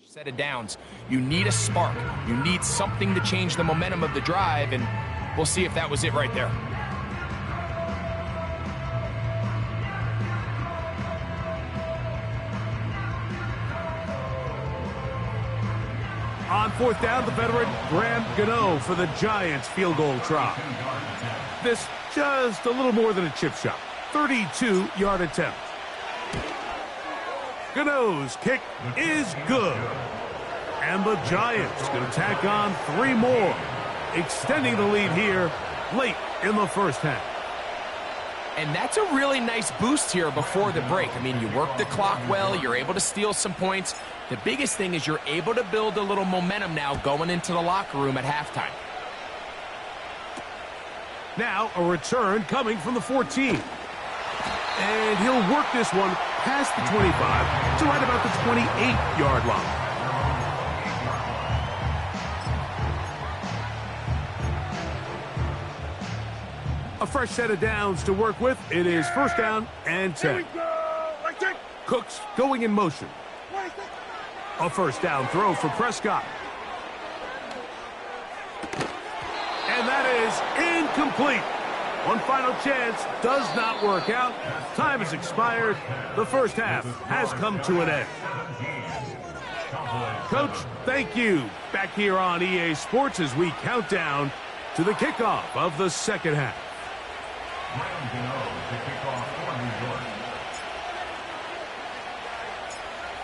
Set of downs. You need a spark. You need something to change the momentum of the drive, and we'll see if that was it right there. On fourth down, the veteran Graham Gano for the Giants field goal try. This just a little more than a chip shot. 32-yard attempt. Gano's kick is good. And the Giants going to tack on 3 more, extending the lead here late in the first half. And that's a really nice boost here before the break. I mean, you work the clock well, you're able to steal some points. The biggest thing is you're able to build a little momentum now going into the locker room at halftime. Now a return coming from the 14. And he'll work this one past the 25 to right about the 28-yard line. A fresh set of downs to work with. It is first down and 10. Cooks going in motion. A first down throw for Prescott. And that is incomplete. One final chance does not work out. Time has expired. The first half has come to an end. Coach, thank you. Back here on EA Sports as we count down to the kickoff of the second half.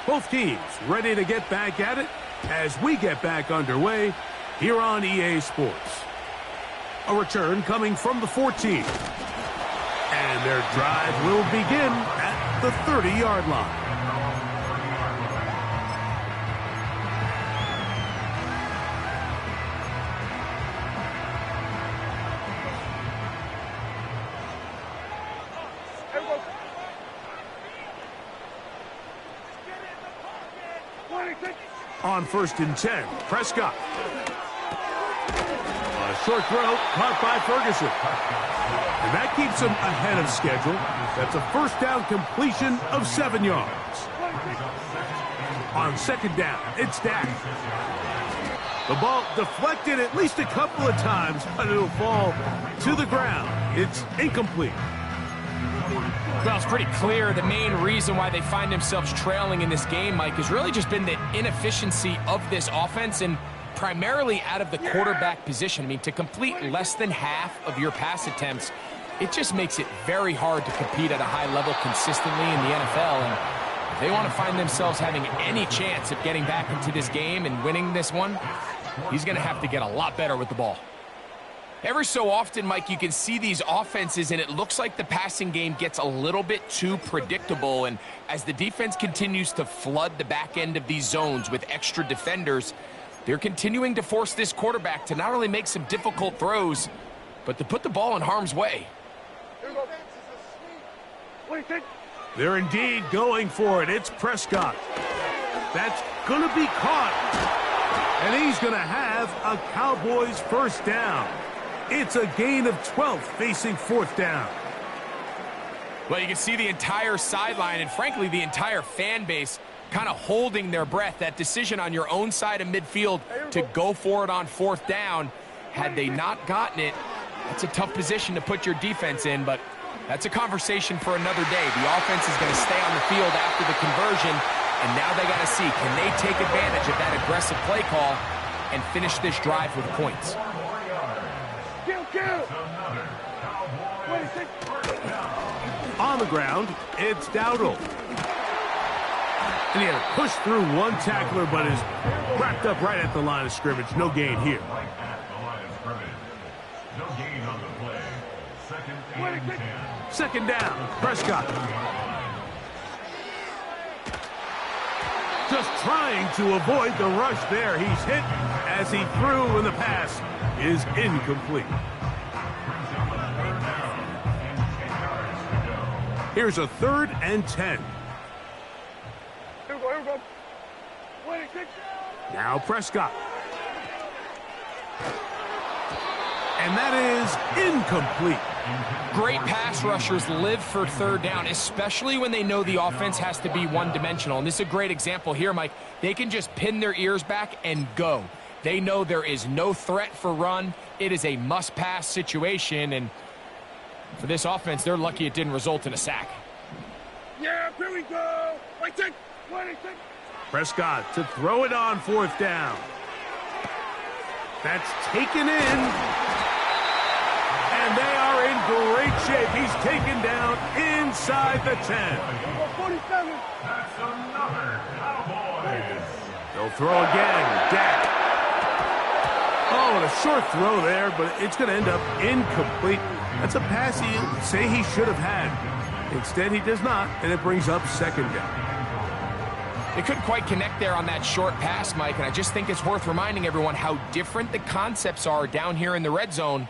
Both teams ready to get back at it as we get back underway here on EA Sports. A return coming from the 14. And their drive will begin at the 30-yard line. On first and 10, Prescott. Short throw caught by Ferguson. And that keeps him ahead of schedule. That's a first down completion of 7 yards. On second down, it's Dak. The ball deflected at least a couple of times, but it'll fall to the ground. It's incomplete. Well, it's pretty clear the main reason why they find themselves trailing in this game, Mike, has really just been the inefficiency of this offense and primarily out of the quarterback position. I mean, to complete less than half of your pass attempts, it just makes it very hard to compete at a high level consistently in the NFL. And if they want to find themselves having any chance of getting back into this game and winning this one, he's going to have to get a lot better with the ball. Every so often, Mike, you can see these offenses, and it looks like the passing game gets a little bit too predictable. And as the defense continues to flood the back end of these zones with extra defenders, they're continuing to force this quarterback to not only make some difficult throws, but to put the ball in harm's way. They're indeed going for it. It's Prescott. That's going to be caught. And he's going to have a Cowboys first down. It's a gain of 12 facing fourth down. Well, you can see the entire sideline and, frankly, the entire fan base kind of holding their breath. That decision on your own side of midfield to go for it on fourth down, had they not gotten it, that's a tough position to put your defense in, but that's a conversation for another day. The offense is going to stay on the field after the conversion, and now they got to see, can they take advantage of that aggressive play call and finish this drive with points? On the ground, it's Dowdle. And he had to push through one tackler, but is wrapped up right at the line of scrimmage. No gain here. Second down, Prescott. Just trying to avoid the rush there. He's hit as he threw, and the pass is incomplete. Here's a 3rd and 10. Here we go. Now Prescott. And that is incomplete. Great pass rushers live for 3rd down, especially when they know the offense has to be one-dimensional. And this is a great example here, Mike. They can just pin their ears back and go. They know there is no threat for run. It is a must-pass situation, and for this offense, they're lucky it didn't result in a sack. Yeah, here we go. Prescott to throw it on 4th down. That's taken in. And they are in great shape. He's taken down inside the 10. 47. That's another Cowboys. They'll throw again. Dak. Oh, and a short throw there, but it's going to end up incomplete. That's a pass you say he should have had. Instead, he does not, and it brings up 2nd down. They couldn't quite connect there on that short pass, Mike, and I just think it's worth reminding everyone how different the concepts are down here in the red zone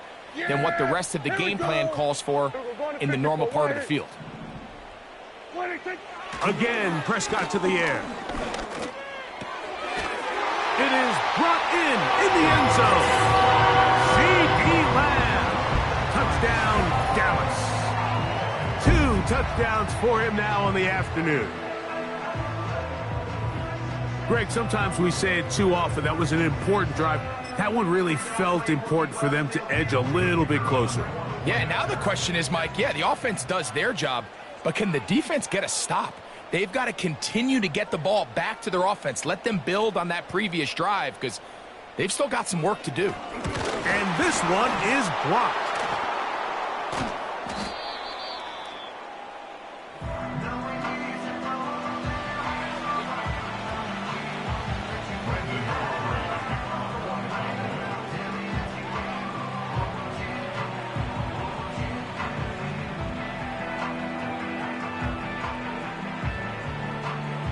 than what the rest of the game plan calls for in the normal part of the field. Again, Prescott to the air. It is brought in the end zone. CeeDee Lamb. Touchdown, Dallas. 2 touchdowns for him now on the afternoon. Greg, sometimes we say it too often. That was an important drive. That one really felt important for them to edge a little bit closer. Yeah, now the question is, Mike, yeah, the offense does their job, but can the defense get a stop? They've got to continue to get the ball back to their offense. Let them build on that previous drive because they've still got some work to do. And this one is blocked.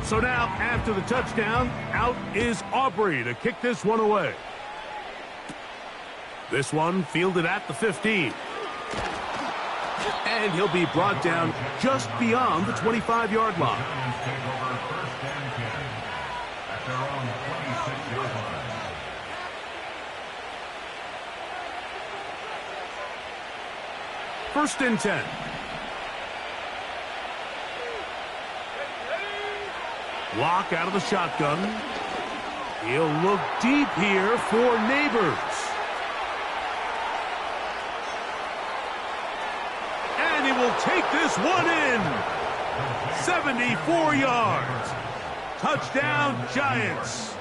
So now, after the touchdown, out is Aubrey to kick this one away. This one fielded at the 15. And he'll be brought down just beyond the 25-yard line. First and 10. Lock out of the shotgun. He'll look deep here for Neighbors. And he will take this one in. 74 yards. Touchdown, Giants.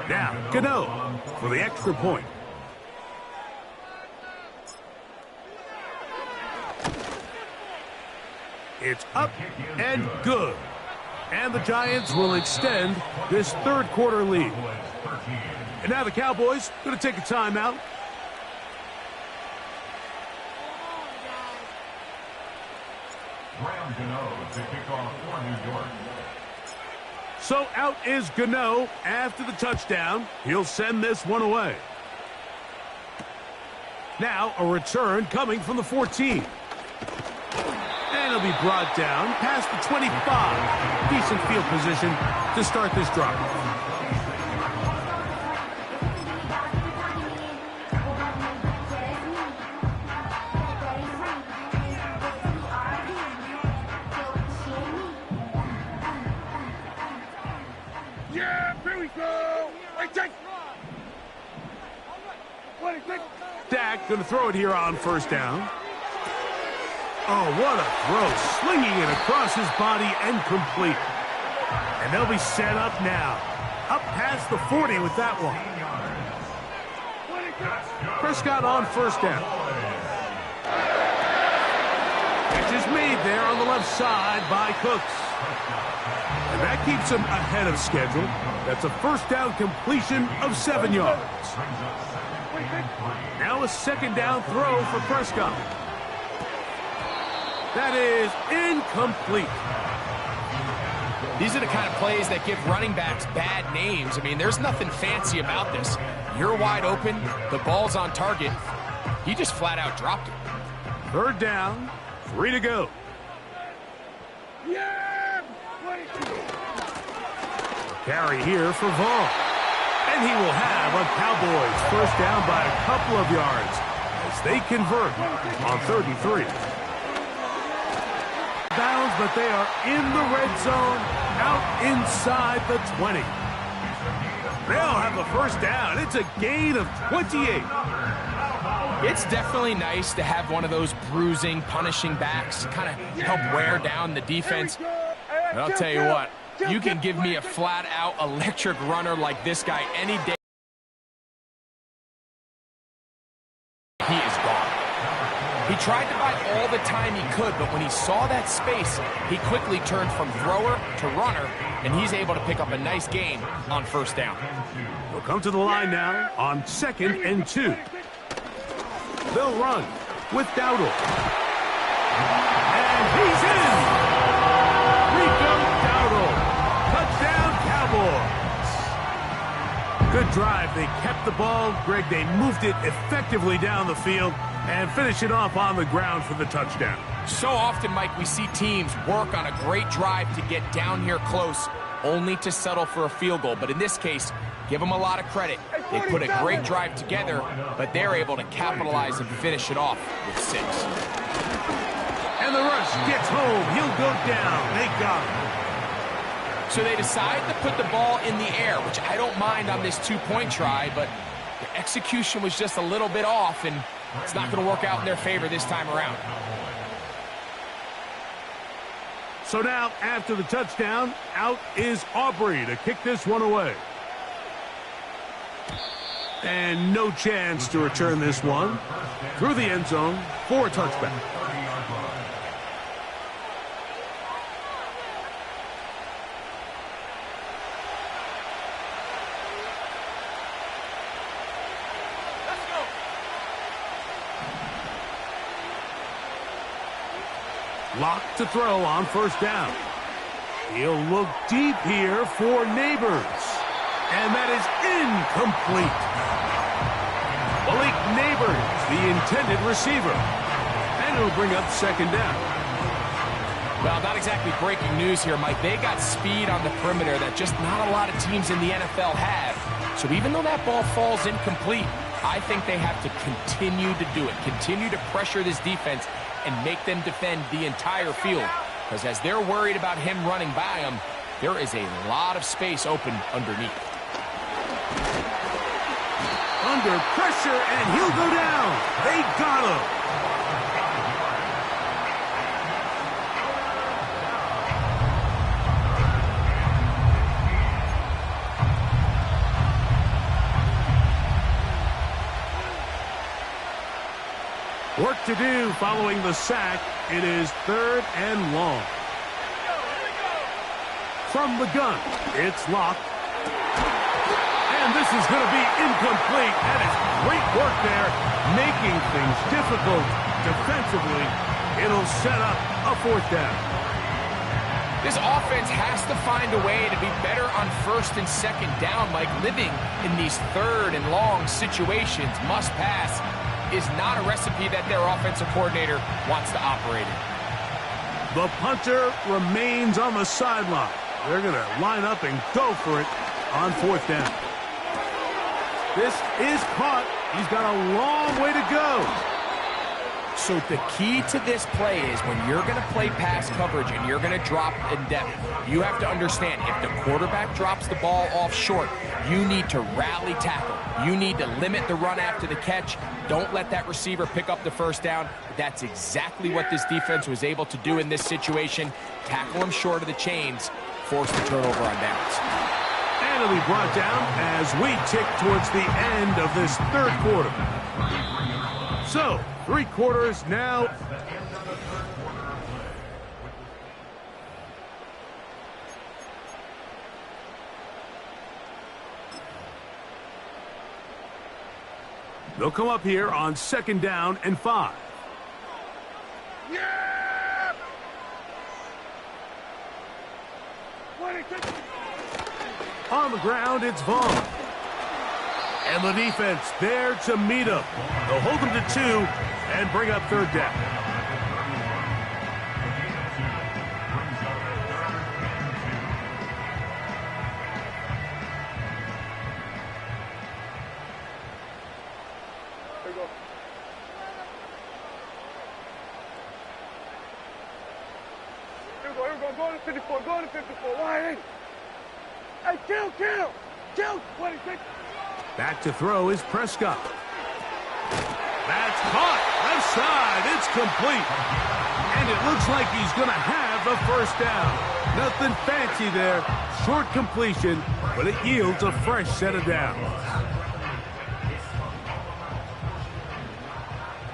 Now, Gano for the extra point. It's up and good. And the Giants will extend this 3rd quarter lead. And now the Cowboys going to take a timeout. Graham Gano to kick off for New York. So out is Gano after the touchdown. He'll send this one away. Now a return coming from the 14. And he'll be brought down past the 25. Decent field position to start this drive. Yeah, here we go. Dak going to throw it here on 1st down. Oh, what a throw. Slinging it across his body and complete. And they'll be set up now. Up past the 40 with that one. Prescott on 1st down. Catch is made there on the left side by Cooks. And that keeps him ahead of schedule. That's a 1st down completion of 7 yards. Now a 2nd down throw for Prescott. That is incomplete. These are the kind of plays that give running backs bad names. I mean, there's nothing fancy about this. You're wide open. The ball's on target. He just flat out dropped it. 3rd down, 3 to go. Yeah! Wait. Carry here for Vaughn. And he will have a Cowboys first down by a couple of yards as they convert on 3rd and 3. Bounds, but they are in the red zone, out inside the 20. They'll have the first down. It's a gain of 28. It's definitely nice to have one of those bruising, punishing backs to kind of help wear down the defense. But I'll tell you what, you can give me a flat-out electric runner like this guy any day. He is gone. He tried to buy all the time he could, but when he saw that space, he quickly turned from thrower to runner, and he's able to pick up a nice gain on first down. We'll come to the line now on 2nd and 2. They'll run with Dowdle. And he's in! Rico Dowdle. Touchdown, Cowboys. Good drive. They kept the ball. Greg, they moved it effectively down the field and finish it off on the ground for the touchdown. So often, Mike, we see teams work on a great drive to get down here close, only to settle for a field goal. But in this case, give them a lot of credit. They put a great drive together, but they're able to capitalize and finish it off with 6. And the rush gets home. He'll go down. They got him. So they decide to put the ball in the air, which I don't mind on this 2-point try, but the execution was just a little bit off, and it's not going to work out in their favor this time around. So now, after the touchdown, out is Aubrey to kick this one away. And no chance to return this one through the end zone for a touchback. Lock to throw on first down. He'll look deep here for Neighbors. And that is incomplete. Malik Neighbors, the intended receiver. And it'll bring up second down. Well, not exactly breaking news here, Mike. They got speed on the perimeter that just not a lot of teams in the NFL have. So even though that ball falls incomplete, I think they have to continue to do it. Continue to pressure this defense and make them defend the entire field. Because as they're worried about him running by them, there is a lot of space open underneath. Under pressure, and he'll go down. They got him. Work to do following the sack. It is 3rd and long. From the gun, it's Locke. And this is going to be incomplete. That is great work there, making things difficult defensively. It'll set up a 4th down. This offense has to find a way to be better on 1st and 2nd down, Mike. Living in these 3rd and long situations, must pass, is not a recipe that their offensive coordinator wants to operate in. The punter remains on the sideline. They're going to line up and go for it on 4th down. This is caught. He's got a long way to go. So the key to this play is when you're going to play pass coverage and you're going to drop in depth, you have to understand if the quarterback drops the ball off short, you need to rally tackle. You need to limit the run after the catch. Don't let that receiver pick up the first down. That's exactly what this defense was able to do in this situation. Tackle him short of the chains, force the turnover on downs. And it'll be brought down as we tick towards the end of this 3rd quarter. So, 3 quarters now. They'll come up here on 2nd down and 5. Yeah! On the ground, it's Vaughn. And the defense there to meet him. They'll hold him to 2 and bring up 3rd down. Here we go. Go to 54. Go to 54. Wide. Hey, kill. 26. Back to throw is Prescott. That's caught. Left side. It's complete. And it looks like he's going to have a first down. Nothing fancy there. Short completion, but it yields a fresh set of downs.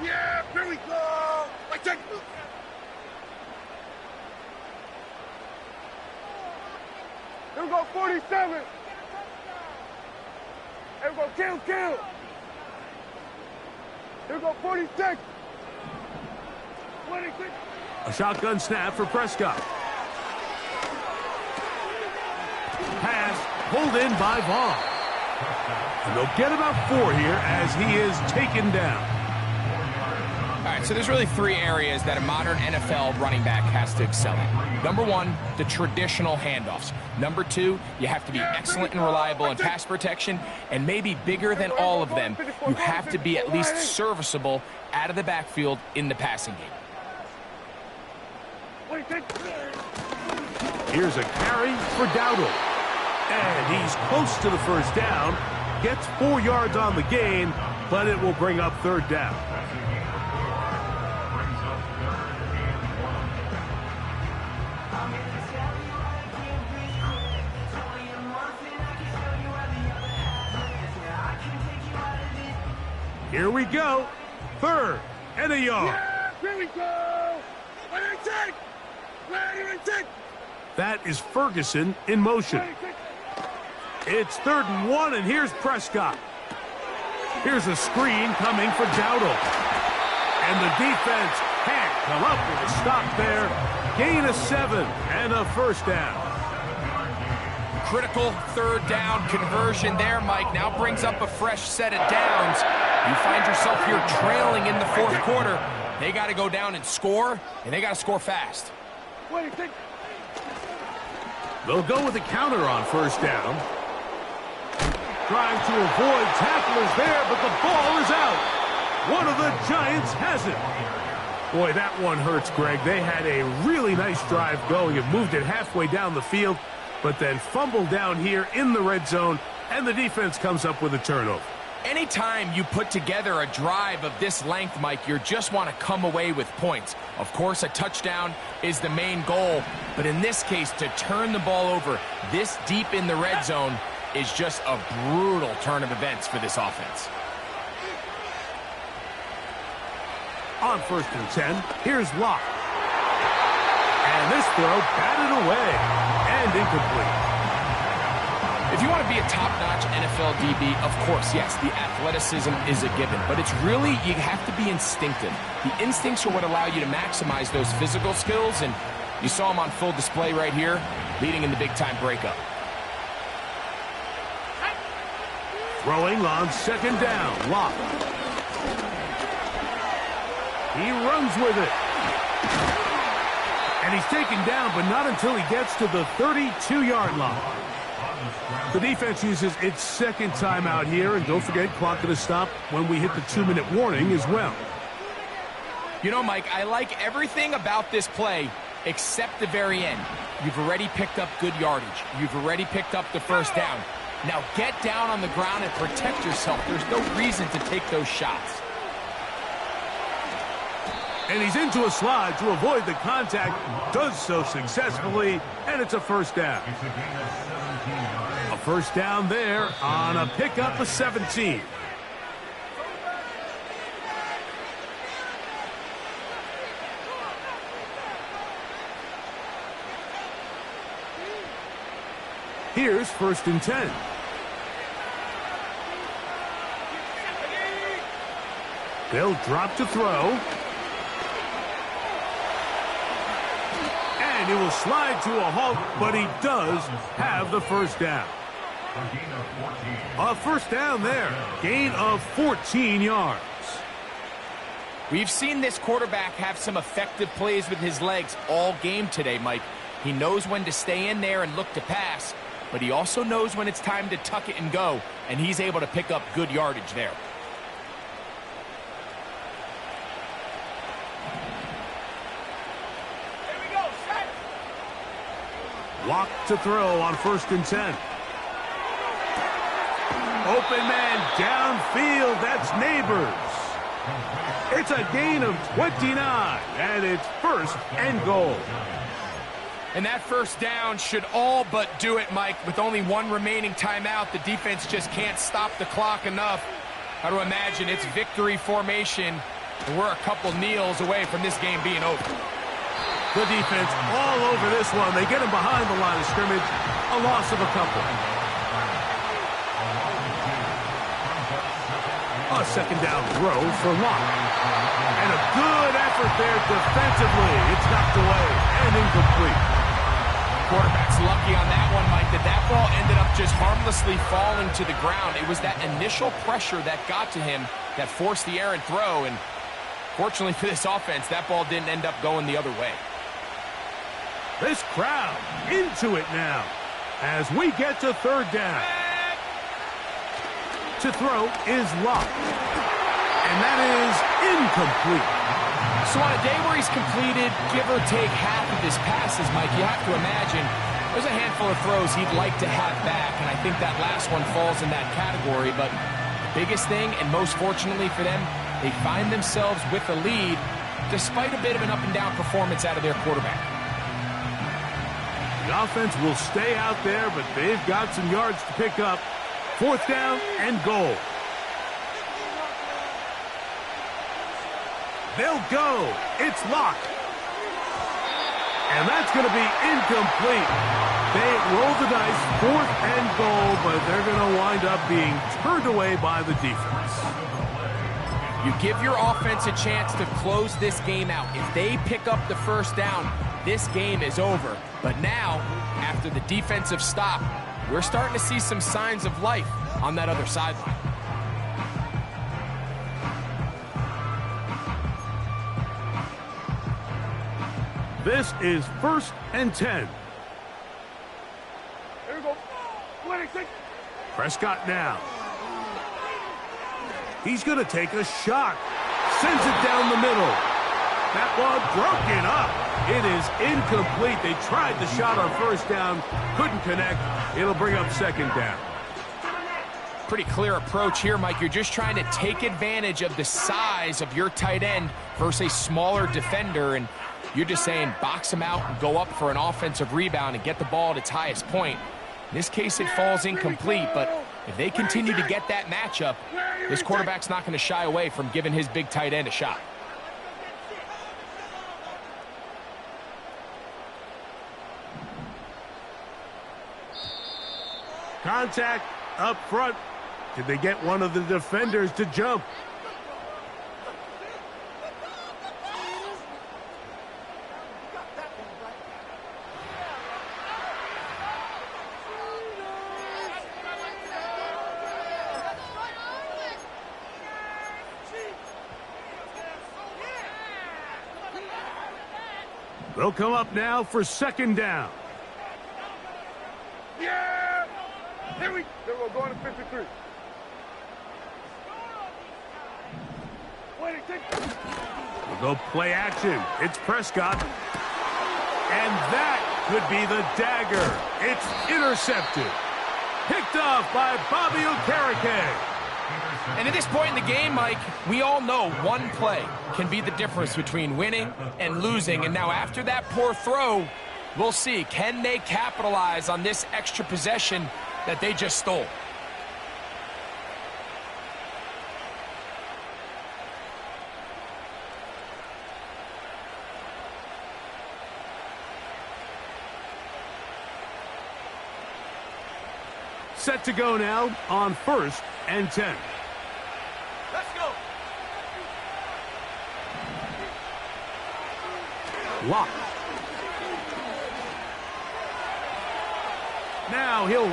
Yeah, here we go. Like that. Here we go, 47. Here we go, kill. Here we go, 46. 26. A shotgun snap for Prescott. Pass pulled in by Vaughn. And they'll get about 4 here as he is taken down. All right, so there's really 3 areas that a modern NFL running back has to excel in. Number 1, the traditional handoffs. Number 2, you have to be excellent and reliable in pass protection. And maybe bigger than all of them, you have to be at least serviceable out of the backfield in the passing game. Here's a carry for Dowdle. And he's close to the first down. Gets 4 yards on the gain, but it will bring up 3rd down. Here we go. 3rd and a yard. Yeah, here we go. 26. That is Ferguson in motion. It's 3rd and 1, and here's Prescott. Here's a screen coming for Dowdle. And the defense can't come up with a stop there. Gain of 7 and a first down. Critical 3rd down conversion there, Mike. Now brings up a fresh set of downs. You find yourself here trailing in the 4th quarter. They got to go down and score, and they got to score fast. 26. They'll go with a counter on 1st down. Trying to avoid tacklers there, but the ball is out. One of the Giants has it. Boy, that one hurts, Greg. They had a really nice drive going and moved it halfway down the field, but then fumbled down here in the red zone, and the defense comes up with a turnover. Anytime you put together a drive of this length, Mike, you just want to come away with points. Of course, a touchdown is the main goal, but in this case, to turn the ball over this deep in the red zone is just a brutal turn of events for this offense. On 1st and 10, here's Locke. And this throw batted away and incomplete. If you want to be a top-notch NFL DB, of course, yes, the athleticism is a given. But it's really, you have to be instinctive. The instincts are what allow you to maximize those physical skills, and you saw them on full display right here, leading in the big-time breakup. Throwing on 2nd down, Locke. He runs with it. And he's taken down, but not until he gets to the 32-yard line. The defense uses its 2nd timeout here, and don't forget, clock going to stop when we hit the 2-minute warning as well. You know, Mike, I like everything about this play except the very end. You've already picked up good yardage. You've already picked up the first down. Now get down on the ground and protect yourself. There's no reason to take those shots. And he's into a slide to avoid the contact. Does so successfully, and it's a first down. A first down there on a pickup of 17. Here's 1st and 10. They'll drop to throw. And he will slide to a halt, but he does have the first down. A first down there. Gain of 14 yards. We've seen this quarterback have some effective plays with his legs all game today, Mike. He knows when to stay in there and look to pass, but he also knows when it's time to tuck it and go, and he's able to pick up good yardage there. Lock to throw on 1st and 10. Open man downfield. That's Neighbors. It's a gain of 29, and it's 1st and goal. And that 1st down should all but do it, Mike. With only 1 remaining timeout, the defense just can't stop the clock enough. How to imagine it's victory formation, and we're a couple kneels away from this game being over. The defense all over this one. They get him behind the line of scrimmage. A loss of a couple. A 2nd down throw for Locke. And a good effort there defensively. It's knocked away and incomplete. Quarterback's lucky on that one, Mike, that ball ended up just harmlessly falling to the ground. It was that initial pressure that got to him that forced the errant throw, and fortunately for this offense, that ball didn't end up going the other way. This crowd into it now as we get to 3rd down. To throw is Locke, and that is incomplete. So on a day where he's completed, give or take half of his passes, Mike, you have to imagine there's a handful of throws he'd like to have back, and I think that last one falls in that category. But the biggest thing, and most fortunately for them, they find themselves with a lead despite a bit of an up-and-down performance out of their quarterback. The offense will stay out there, but they've got some yards to pick up. 4th down and goal. They'll go. It's Locke. And that's going to be incomplete. They roll the dice, 4th and goal, but they're going to wind up being turned away by the defense. You give your offense a chance to close this game out. If they pick up the 1st down, this game is over. But now, after the defensive stop, we're starting to see some signs of life on that other sideline. This is 1st and 10. Here we go. 26. Prescott now. He's going to take a shot. Sends it down the middle. That ball broken up. It is incomplete. They tried the shot on 1st down. Couldn't connect. It'll bring up 2nd down. Pretty clear approach here, Mike. You're just trying to take advantage of the size of your tight end versus a smaller defender, and you're just saying box him out and go up for an offensive rebound and get the ball at its highest point. In this case, it falls incomplete, but if they continue to get that matchup, this quarterback's not going to shy away from giving his big tight end a shot. Contact up front. Did they get one of the defenders to jump? They'll come up now for 2nd down. Yeah! Here we go. Going to 53. 26. We'll go play action. It's Prescott. And that could be the dagger. It's intercepted. Picked off by Bobby Okereke. And at this point in the game, Mike, we all know one play can be the difference between winning and losing. And now after that poor throw, we'll see, can they capitalize on this extra possession that they just stole? Set to go now on 1st and 10. Let's go. Locke. Now he'll...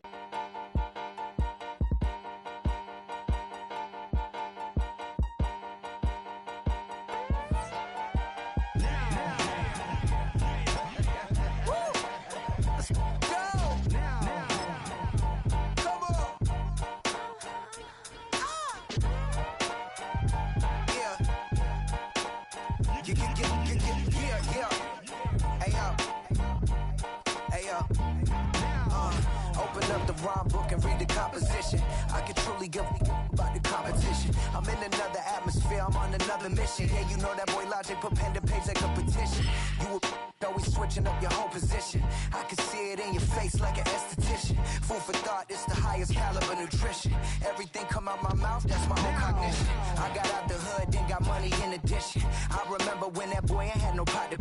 rhyme book and read the composition. I could truly give a about the competition. I'm in another atmosphere, I'm on another mission. Yeah, you know that boy Logic put pen to page like a petition. You always switching up your whole position. I can see it in your face like an esthetician. Food for thought, it's the highest caliber nutrition. Everything come out my mouth, that's my own cognition. I got out the hood, then got money in addition. I remember when that boy ain't had no pot to.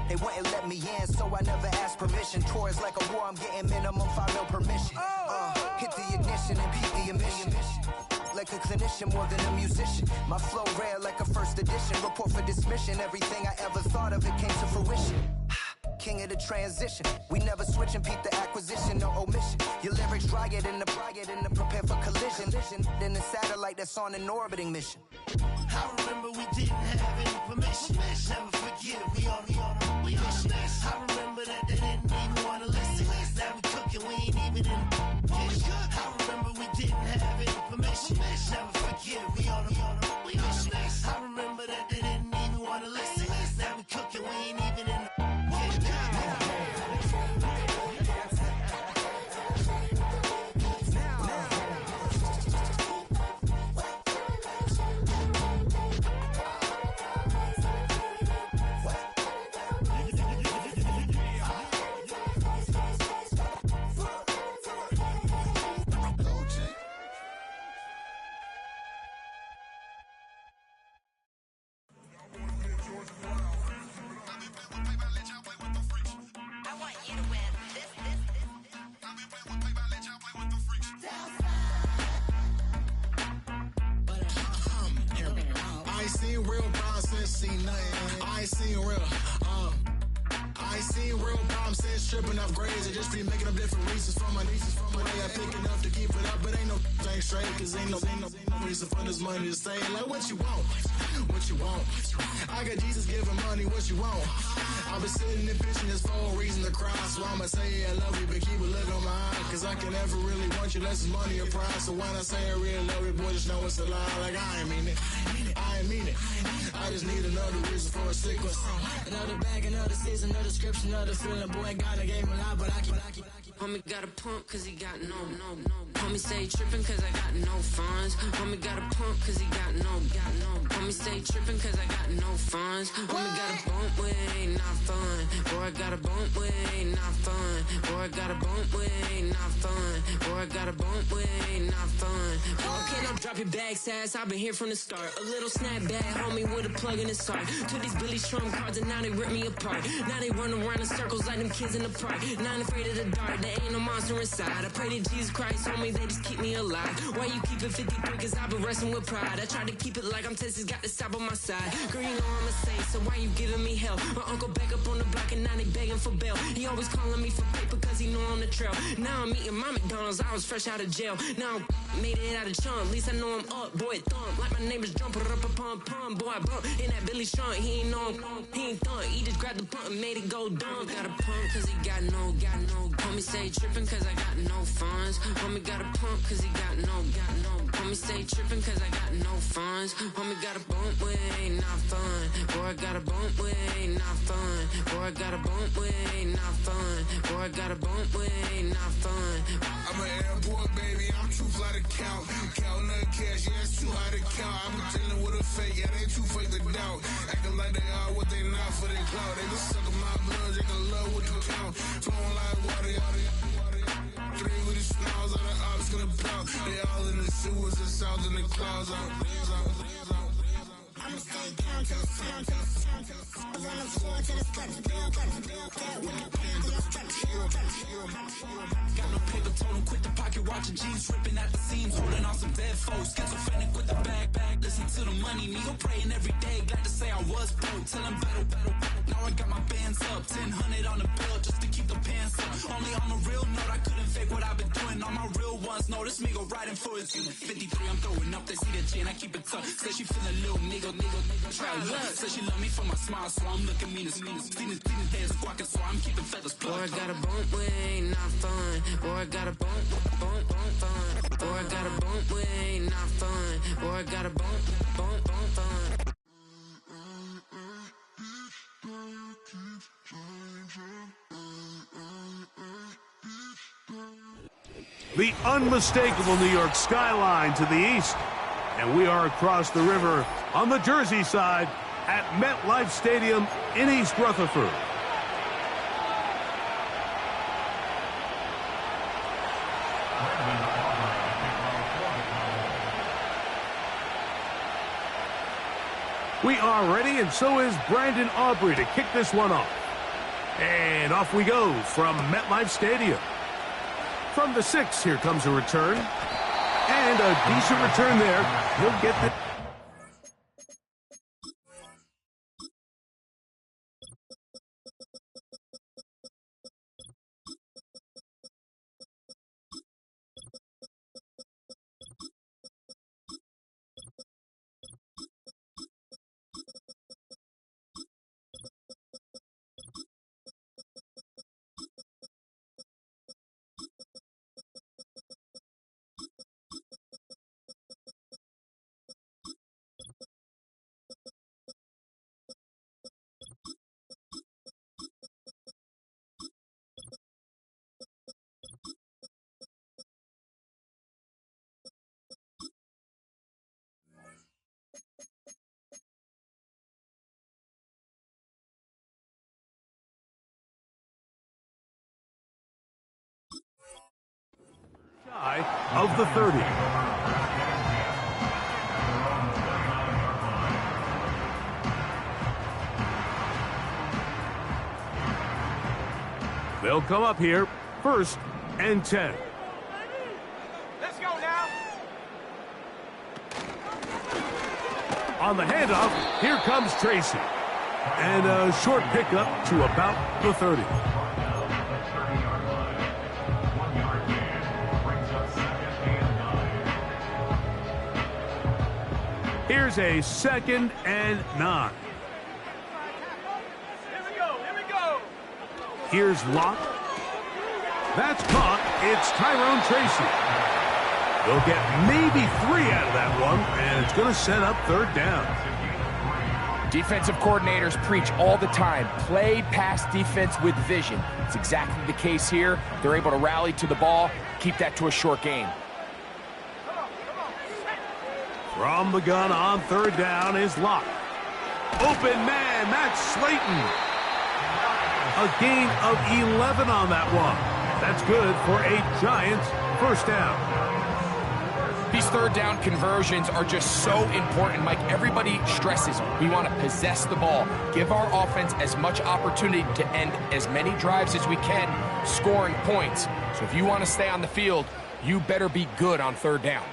They wouldn't let me in, so I never asked permission. Tours like a war, I'm getting minimum 5 mil permission. Hit the ignition and beat the emission. Like a clinician more than a musician. My flow rare like a first edition. Report for dismission. Everything I ever thought of, it came to fruition. King of the transition. We never switch and peep the acquisition, no omission. Your lyrics dry it in the prepare for collision. Then the satellite that's on an orbiting mission. I remember we didn't have any permission. Never forget we on the mission. I remember that they didn't even want to listen. Now we cooking, we ain't even in the kitchen. I remember we didn't have any permission. Never forget we on the mission. I remember that they didn't even want to listen. Now we cooking, we ain't even in the tripping off grades, I just be making up different reasons for my nieces. For my day, I pick enough to keep it up, but ain't no thing straight, cause ain't no reason for this money to stay. Like, what you want? What you want? I got Jesus giving money, what you want? I've been sitting and pitching this for a reason to cry, so I'ma say I love you, but keep a look on my eye, cause I can never really want you unless it's money or pride. So when I say I really love you, boy, just know it's a lie. Like, I ain't mean it. I ain't mean it. I just need another reason for a sequence. Another bag, another season, another description, another feeling. Boy, God, I gave him a lot, but I keep. Homie got a pump cause he got no. Homie stay trippin' cause I got no funds. Homie got a pump cause he got no. Homie stay trippin' cause I got no funds. Homie got a bump with ain't not fun. Boy, I got a bump with ain't not fun. Boy, I got a bump with ain't not fun. Boy, I got a bump with ain't not fun. Okay, now drop your bag, sass. I've been here from the start. A little snapback, homie, with a plug in his heart. Took these Billy Strum cards and now they rip me apart. Now they run around in circles like them kids in the park. Not afraid of the dark, there ain't no monster inside. I pray to Jesus Christ, homie, they just keep me alive. Why you keep it 53? Cause I've been wrestling with pride. I try to keep it like I'm Texas, got the stop on my side. Girl, you know I'm a saint, so why you giving me hell? My uncle back up on the block and now they begging for bail. He always calling me for paper cause he know I'm the trail. Now I'm eating my McDonald's, I was fresh out of jail. Now I made it out of chunk, at least I know I'm up. Boy, thump, like my neighbors jump, pum. Boy, I bump in that Billy Strong, he ain't know him. He ain't thump, he just grabbed the pump and made it go dumb. Got a pump cause he got no. Homie stay trippin' cause I got no funds. Homie got a pump cause he got no. Homie stay trippin' cause I got no funds. Homie got a bump with ain't not fun. Boy, I got a bump with ain't not fun. Boy, I got a bump with ain't not fun. Boy, I got a bump with ain't not fun. I'm an airport baby, I'm too fly to count. Counting the cash, yeah, it's too high to count. I'm dealing with a fake, yeah, they too fake to doubt. Acting like they are what they not for their clout. They just suckin' my blood, they can love what you count. Flowing like water, three with the smiles, all the ops gonna pout. They all in the sewers, the south in the clouds. I'ma stay down to the sound, on the floor to the steps, build that with the pen to the steps. Got no paper, told him quit the pocket, watching jeans ripping at the seams, holding on some dead folks. Schizophrenic with the bag, listen to the money, me go praying every day. Glad to say I was broke, till I'm battle. Now I got my bands up, 1000 on the bill just to keep the pants up. Only on the real note, I couldn't fake what I've been doing. All my real ones know this me go riding for it. 53, I'm throwing up, they see the chain, I keep it tough. Say she feeling a little nigga, try to look. Say she love me for my smile, so I'm looking mean as Venus days squawking, so I'm keeping feathers plucked. Boy, I got a bump with ain't not fun. Boy, I got a bump fun. Boy, I got a bump with ain't not fun. Boy, I got a bump fun. the unmistakable New York skyline to the east. And we are across the river on the Jersey side at MetLife Stadium in East Rutherford. We are ready, and so is Brandon Aubrey to kick this one off. And off we go from MetLife Stadium. From the 6, here comes a return. And a decent return there. He'll get the... of the 30. They'll come up here, 1st and 10. Let's go now. On the handoff, here comes Tracy. And a short pickup to about the 30. Here's a 2nd and 9. Here we go. Here we go. Here's Locke. That's caught. It's Tyrone Tracy. They'll get maybe 3 out of that one, and it's going to set up 3rd down. Defensive coordinators preach all the time, play pass defense with vision. It's exactly the case here. They're able to rally to the ball, keep that to a short game. From the gun on 3rd down is Locke. Open man, that's Slayton. A gain of 11 on that one. That's good for a Giants 1st down. These 3rd down conversions are just so important, Mike. Everybody stresses we want to possess the ball, give our offense as much opportunity to end as many drives as we can, scoring points. So if you want to stay on the field, you better be good on 3rd down.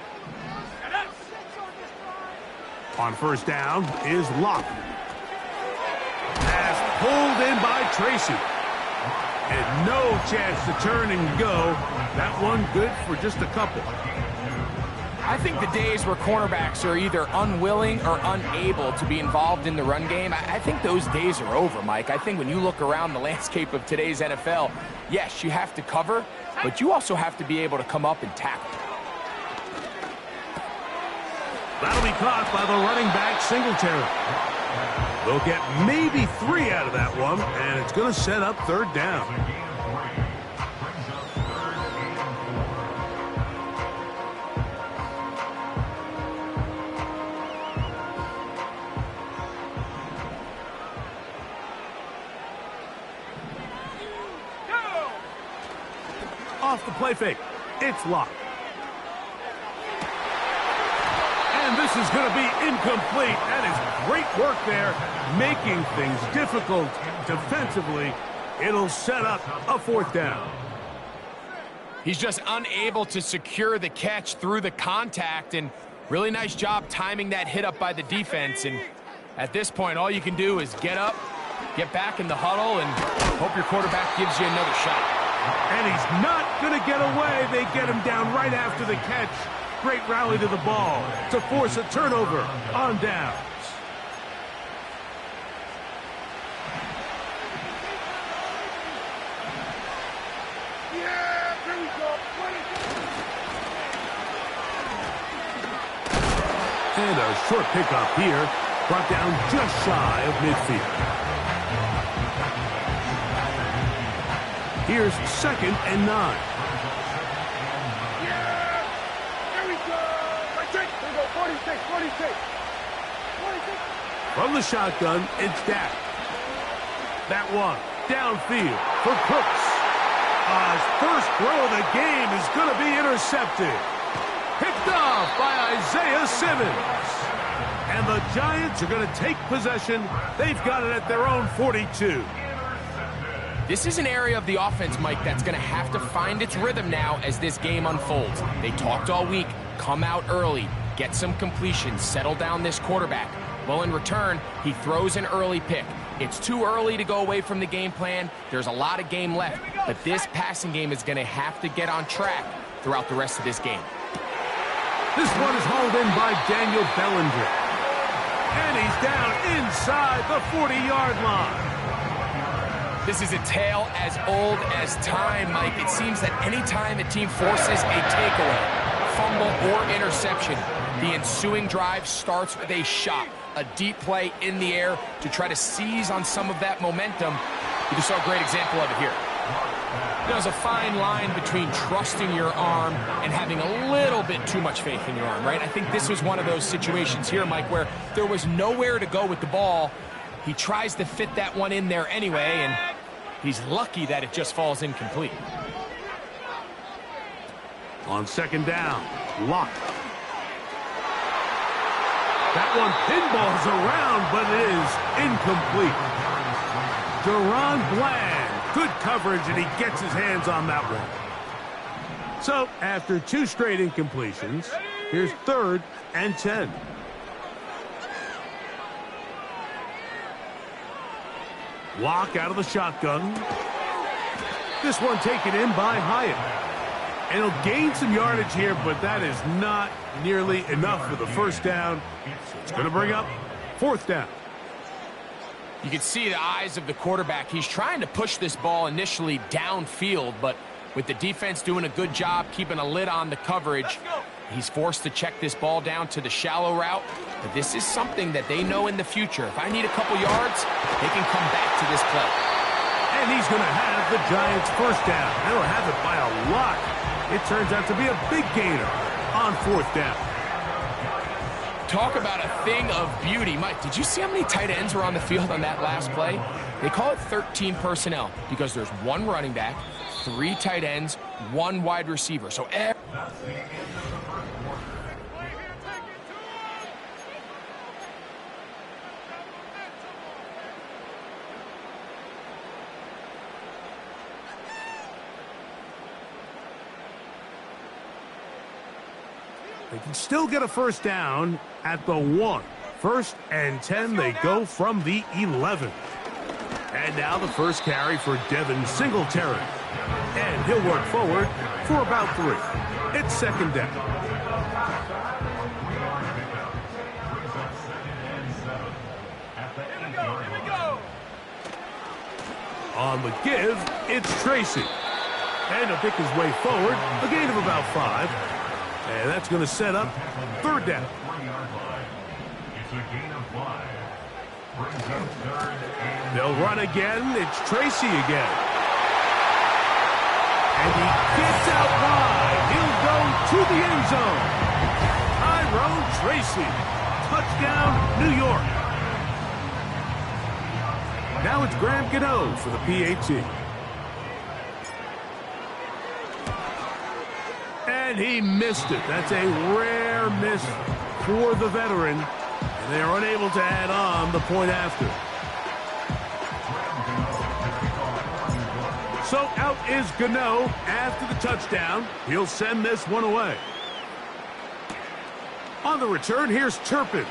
On 1st down is Locke. Pass pulled in by Tracy. And no chance to turn and go. That one good for just a couple. I think the days where cornerbacks are either unwilling or unable to be involved in the run game, I think those days are over, Mike. I think when you look around the landscape of today's NFL, yes, you have to cover, but you also have to be able to come up and tackle. That'll be caught by the running back, Singletary. They'll get maybe 3 out of that one, and it's going to set up 3rd down. Off the play fake, it's Locke. And this is going to be incomplete. That is great work there, making things difficult defensively. It'll set up a 4th down. He's just unable to secure the catch through the contact, and really nice job timing that hit up by the defense. And at this point, all you can do is get up, get back in the huddle, and hope your quarterback gives you another shot. And he's not going to get away. They get him down right after the catch. Great rally to the ball to force a turnover on downs. Yeah, here we go. And a short pickup here, brought down just shy of midfield. Here's 2nd and 9. From the shotgun, it's Dak. That one downfield for Cooks. His first throw of the game is going to be intercepted. Picked off by Isaiah Simmons. And the Giants are going to take possession. They've got it at their own 42. This is an area of the offense, Mike, that's going to have to find its rhythm now as this game unfolds. They talked all week, come out early, get some completion, settle down this quarterback. Well, in return, he throws an early pick. It's too early to go away from the game plan. There's a lot of game left, but this passing game is going to have to get on track throughout the rest of this game. This one is hauled in by Daniel Bellinger. And he's down inside the 40-yard line. This is a tale as old as time, Mike. It seems that any time a team forces a takeaway, fumble, or interception, the ensuing drive starts with a shot, a deep play in the air to try to seize on some of that momentum. You just saw a great example of it here. There's a fine line between trusting your arm and having a little bit too much faith in your arm, right? I think this was one of those situations here, Mike, where there was nowhere to go with the ball. He tries to fit that one in there anyway, and he's lucky that it just falls incomplete. On second down, Locke. That one pinballs around, but it is incomplete. Deron Bland, good coverage, and he gets his hands on that one. So, after two straight incompletions, here's 3rd and 10. Locke out of the shotgun. This one taken in by Hyatt. And he'll gain some yardage here, but that is not nearly enough for the first down. So it's going to bring up 4th down. You can see the eyes of the quarterback. He's trying to push this ball initially downfield, but with the defense doing a good job keeping a lid on the coverage, he's forced to check this ball down to the shallow route. But this is something that they know in the future. If I need a couple yards, they can come back to this play. And he's going to have the Giants' first down. They'll have it by a lot. It turns out to be a big gainer on 4th down. Talk about a thing of beauty. Mike, did you see how many tight ends were on the field on that last play? They call it 13 personnel because there's 1 running back, 3 tight ends, 1 wide receiver. So they can still get a first down at the 1. 1st and 10, they go from the 11. And now the first carry for Devin Singletary. And he'll work forward for about 3. It's 2nd down. On the give, it's Tracy. And he'll pick his way forward, a gain of about 5. And that's going to set up 3rd down. They'll run again. It's Tracy again. And he gets out wide. He'll go to the end zone. Tyrone Tracy. Touchdown, New York. Now it's Graham Gano for the PAT. And he missed it. That's a rare miss for the veteran. And they are unable to add on the point after. So out is Gano after the touchdown. He'll send this one away. On the return, here's Turpin.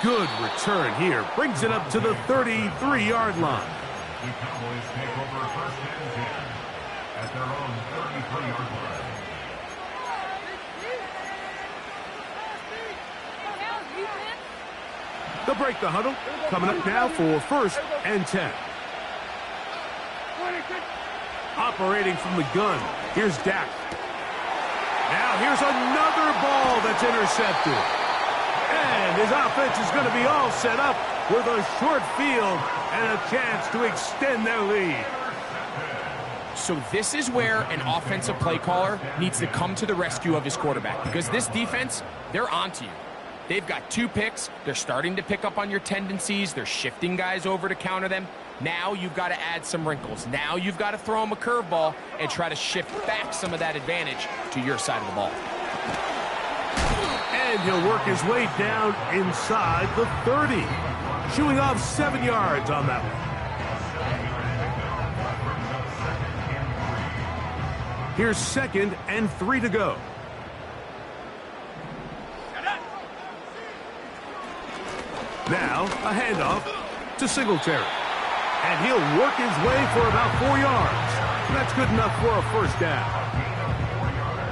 Good return here. Brings it up to the 33-yard line. The Cowboys take over 1st and 10 at their own 33-yard line. They'll break the huddle. Coming up now for 1st and 10. Operating from the gun. Here's Dak. Now here's another ball that's intercepted. And his offense is going to be all set up with a short field and a chance to extend their lead. So this is where an offensive play caller needs to come to the rescue of his quarterback, because this defense, they're onto you. They've got 2 picks. They're starting to pick up on your tendencies. They're shifting guys over to counter them. Now you've got to add some wrinkles. Now you've got to throw them a curveball and try to shift back some of that advantage to your side of the ball. And he'll work his way down inside the 30. Shooing off 7 yards on that one. Here's 2nd and 3 to go. Now, a handoff to Singletary. And he'll work his way for about 4 yards. That's good enough for a first down.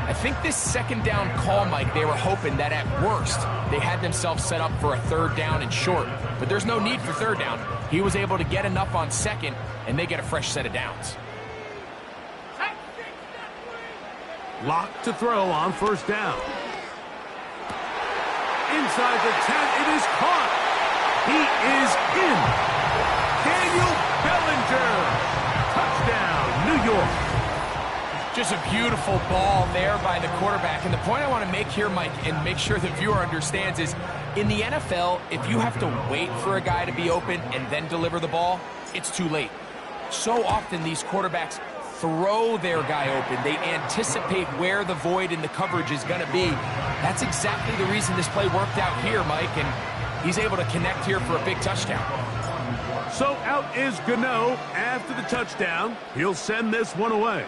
I think this 2nd down call, Mike, they were hoping that at worst they had themselves set up for a 3rd down and short. But there's no need for 3rd down. He was able to get enough on 2nd, and they get a fresh set of downs. Lock to throw on 1st down. Inside the 10, it is caught. He is in. Daniel Bellinger. Touchdown, New York. Just a beautiful ball there by the quarterback. And the point I want to make here, Mike, and make sure the viewer understands is, in the NFL, if you have to wait for a guy to be open and then deliver the ball, it's too late. So often these quarterbacks throw their guy open. They anticipate where the void in the coverage is going to be. That's exactly the reason this play worked out here, Mike, and he's able to connect here for a big touchdown. So out is Gano after the touchdown. He'll send this one away.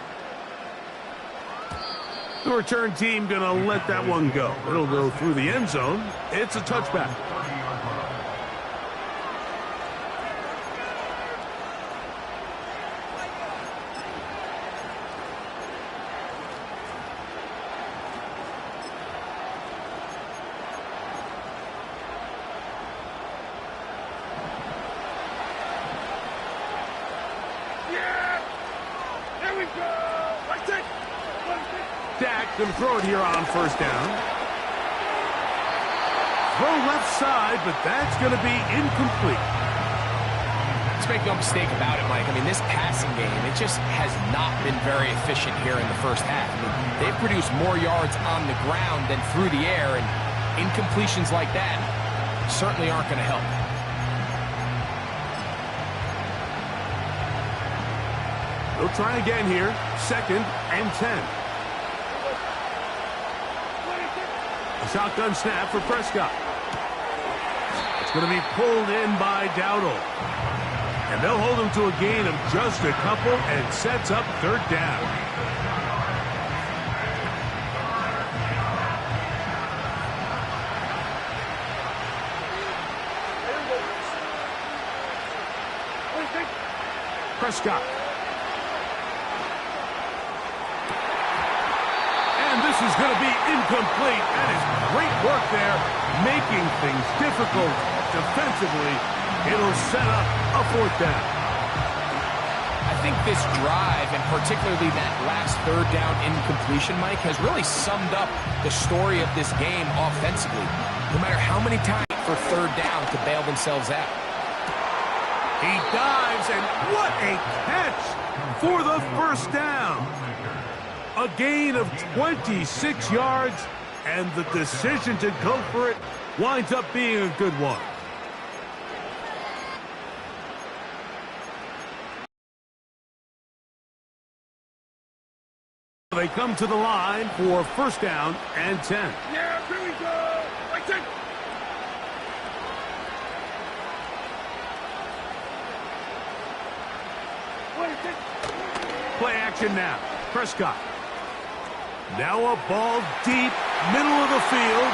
The return team going to let that one go. It'll go through the end zone. It's a touchback. Dak going to throw it here on 1st down. Throw left side, but that's going to be incomplete. Let's make no mistake about it, Mike. I mean, this passing game, it just has not been very efficient here in the first half. I mean, they've produced more yards on the ground than through the air, and incompletions like that certainly aren't going to help. They'll try again here. 2nd and 10. A shotgun snap for Prescott. It's going to be pulled in by Dowdle. And they'll hold him to a gain of just a couple and sets up 3rd down. Prescott. And this is going to be incomplete. That is great work there, making things difficult defensively. It'll set up a 4th down. I think this drive, and particularly that last 3rd down incompletion, Mike, has really summed up the story of this game offensively. No matter how many times for 3rd down to bail themselves out. He dives, and what a catch for the 1st down. A gain of 26 yards, and the decision to go for it winds up being a good one. They come to the line for 1st down and 10. Yeah, here we go. Right there. Play action now. Prescott. Now a ball deep, middle of the field.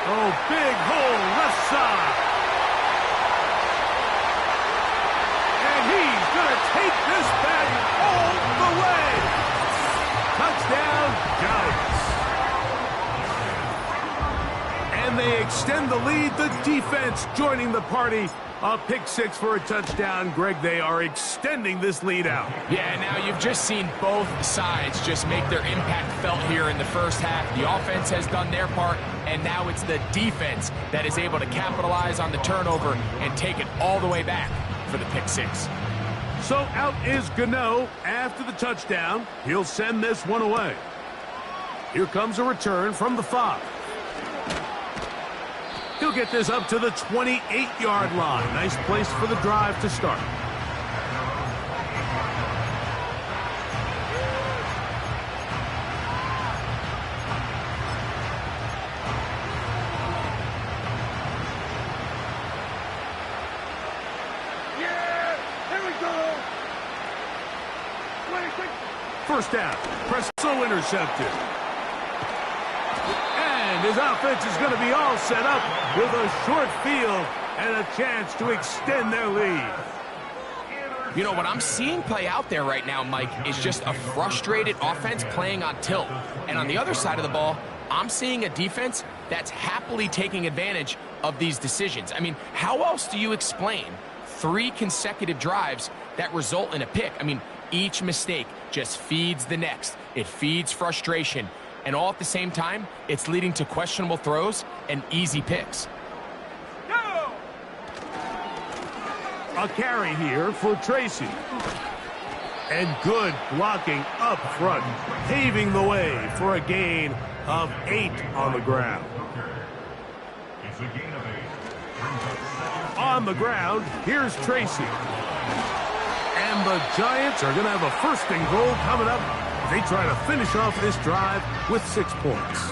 Oh, big hole left side. And he's going to take this back all the way. Touchdown, Giants. And they extend the lead. The defense joining the party A pick six for a touchdown. Greg, they are extending this lead out. Yeah, now you've just seen both sides just make their impact felt here in the first half. The offense has done their part, and now it's the defense that is able to capitalize on the turnover and take it all the way back for the pick six. So out is Gano after the touchdown. He'll send this one away. Here comes a return from the 5. He'll get this up to the 28-yard line. Nice place for the drive to start. First down. Presto intercepted. And his offense is going to be all set up with a short field and a chance to extend their lead. You know, what I'm seeing play out there right now, Mike, is just a frustrated offense playing on tilt. And on the other side of the ball, I'm seeing a defense that's happily taking advantage of these decisions. I mean, how else do you explain 3 consecutive drives that result in a pick? I mean, each mistake just feeds the next. It feeds frustration. And all at the same time, it's leading to questionable throws and easy picks. A carry here for Tracy. And good blocking up front, paving the way for a gain of 8 on the ground. It's a gain of 8. On the ground, here's Tracy. And the Giants are going to have a first and goal coming up. They try to finish off this drive with 6 points.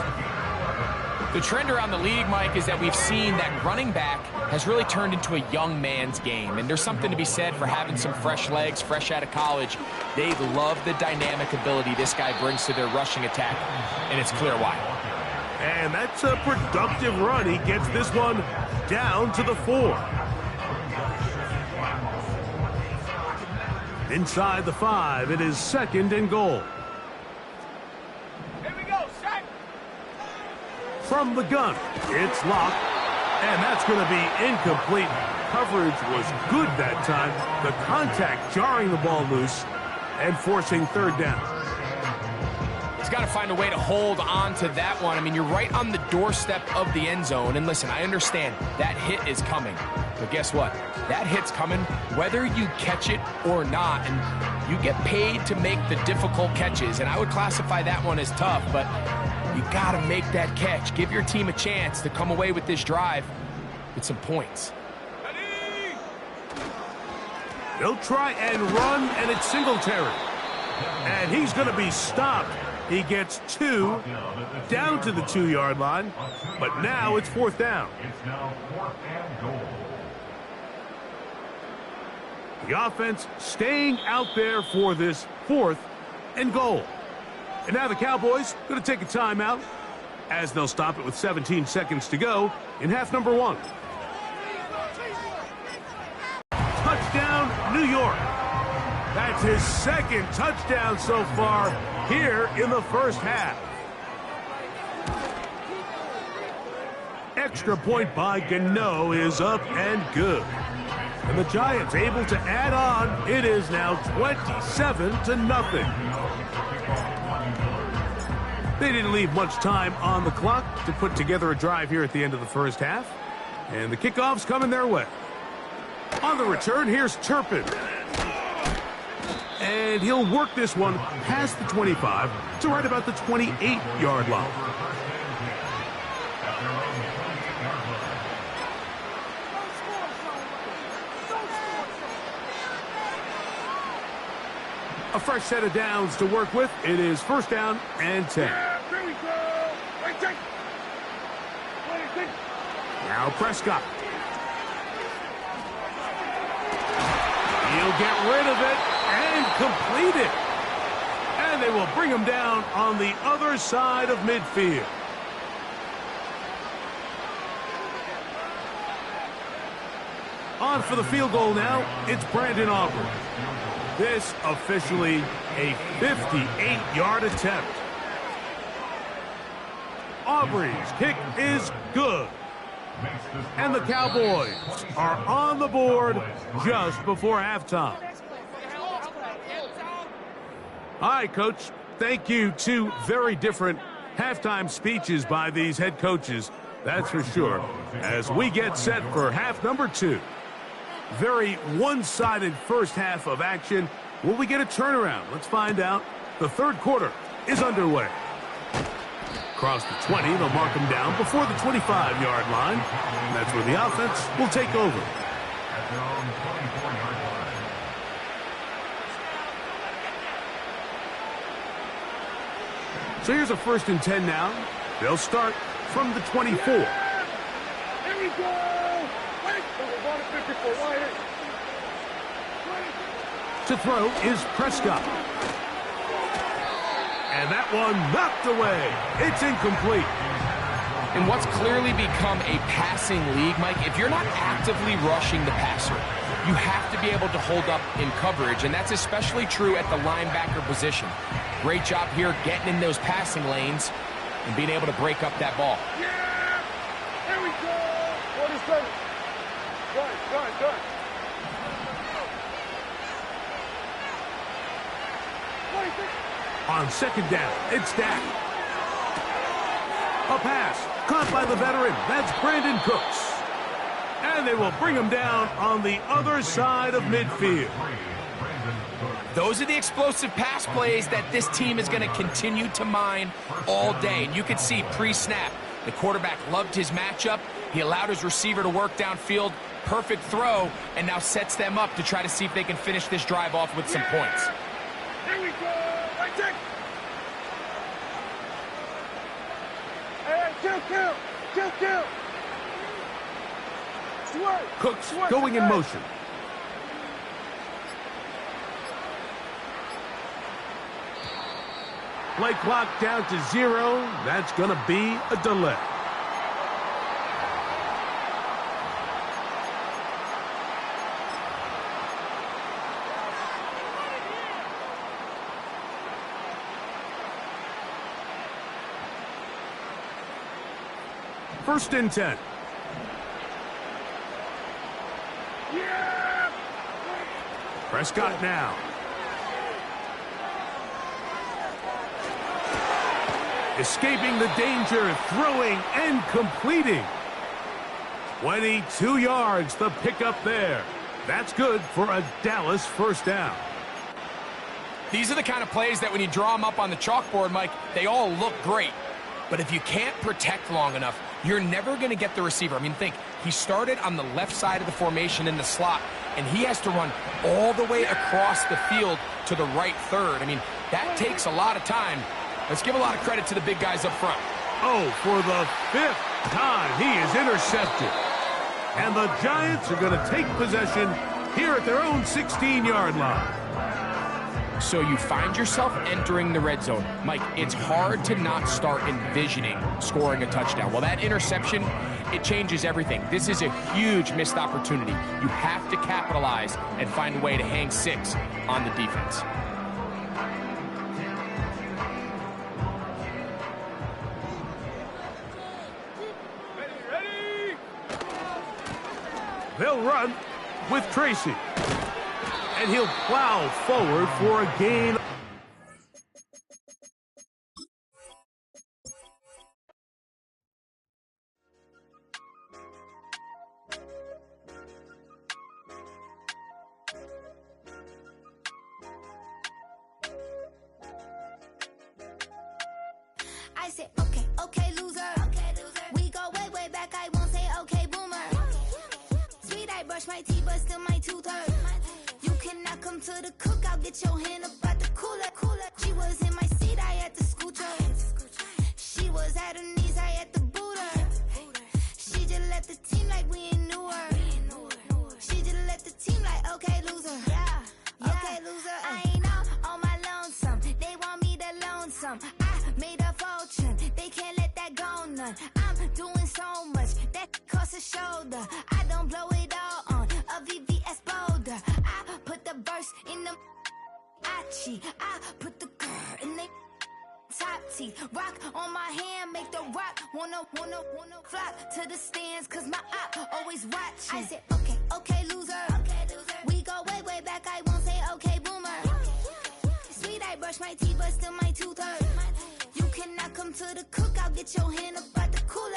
The trend around the league, Mike, is that we've seen that running back has really turned into a young man's game. And there's something to be said for having some fresh legs, fresh out of college. They love the dynamic ability this guy brings to their rushing attack. And it's clear why. And that's a productive run. He gets this one down to the 4. Inside the 5, it is second and goal. Here we go, set. From the gun, it's locked, and that's going to be incomplete. Coverage was good that time. The contact jarring the ball loose and forcing third down. He's got to find a way to hold on to that one. I mean, you're right on the doorstep of the end zone. And listen, I understand that hit is coming. But guess what? That hit's coming whether you catch it or not. And you get paid to make the difficult catches. And I would classify that one as tough. But you got to make that catch. Give your team a chance to come away with this drive with some points. They'll try and run, and it's Singletary. And he's going to be stopped. He gets 2 down to the 2-yard line, but now it's 4th down. It's now 4th and goal. The offense staying out there for this 4th and goal. And now the Cowboys going to take a timeout as they'll stop it with 17 seconds to go in half number 1. Touchdown, New York. That's his 2nd touchdown so far here in the first half. Extra point by Gano is up and good. And the Giants able to add on. It is now 27-0. They didn't leave much time on the clock to put together a drive here at the end of the first half. And the kickoff's coming their way. On the return, here's Turpin. And he'll work this one past the 25 to right about the 28-yard line. A fresh set of downs to work with. It is 1st down and 10. Now Prescott. He'll get rid of it and complete it. And they will bring him down on the other side of midfield. On for the field goal now, it's Brandon Aubrey. This officially a 58-yard attempt. Aubrey's kick is good. And the Cowboys are on the board just before halftime. All right, Coach. Thank you. Two very different halftime speeches by these head coaches, that's for sure, as we get set for half number 2. Very one-sided first half of action. Will we get a turnaround? Let's find out. The third quarter is underway. Across the 20, they'll mark him down before the 25-yard line. That's where the offense will take over. At their own 24-yard line. So here's a 1st and 10 now. They'll start from the 24. Here we go. Wait. We're going to 54. Why ain't? To throw is Prescott. And that one knocked away. It's incomplete. In what's clearly become a passing league, Mike, if you're not actively rushing the passer, you have to be able to hold up in coverage, and that's especially true at the linebacker position. Great job here getting in those passing lanes and being able to break up that ball. Yeah! Here we go! What is done? Done. On 2nd down, it's Dak. A pass caught by the veteran. That's Brandon Cooks. And they will bring him down on the other side of midfield. Those are the explosive pass plays that this team is going to continue to mine all day. And you can see pre-snap, the quarterback loved his matchup. He allowed his receiver to work downfield. Perfect throw, and now sets them up to try to see if they can finish this drive off with some points. Here we go. Right check. Hey, kill. Cooks going in motion. Play clock down to 0. That's going to be a delay. First and 10. Yeah! Prescott now. Escaping the danger, throwing and completing. 22 yards, the pickup there. That's good for a Dallas first down. These are the kind of plays that when you draw them up on the chalkboard, Mike, they all look great. But if you can't protect long enough, you're never going to get the receiver. I mean, think, he started on the left side of the formation in the slot, and he has to run all the way across the field to the right third. I mean, that takes a lot of time. Let's give a lot of credit to the big guys up front. Oh, for the 5th time, he is intercepted. And the Giants are going to take possession here at their own 16-yard line. So you find yourself entering the red zone. Mike, it's hard to not start envisioning scoring a touchdown. Well, that interception, it changes everything. This is a huge missed opportunity. You have to capitalize and find a way to hang 6 on the defense. Ready? They'll run with Tracy. And he'll plow forward for a gain. I said, okay, loser. We go way back. I won't say okay, boomer. Sweet, I brush my teeth, but still my tooth hurt. You cannot come to the cookout, get your hand up out the cooler. She was in my seat, I had to scoot her. She was at her knees, I had to boot her. She just left the team like we ain't knew her. She just left the team like, okay, loser. Yeah, okay, loser. I ain't out on my lonesome. They want me to loan some. I made a fortune, they can't let that go none. I'm doing so much, that costs a shoulder. I don't blow it all on a VVS Boulder. I put the verse in the I put the girl in the top teeth. Rock on my hand, make the rock. Wanna flock to the stands, cause my op always watching. I said, okay, loser. We go way back, I won't say okay, boomer. Sweet, I brush my teeth, but still my tooth hurt. You cannot come to the cookout, get your hand up at the cooler.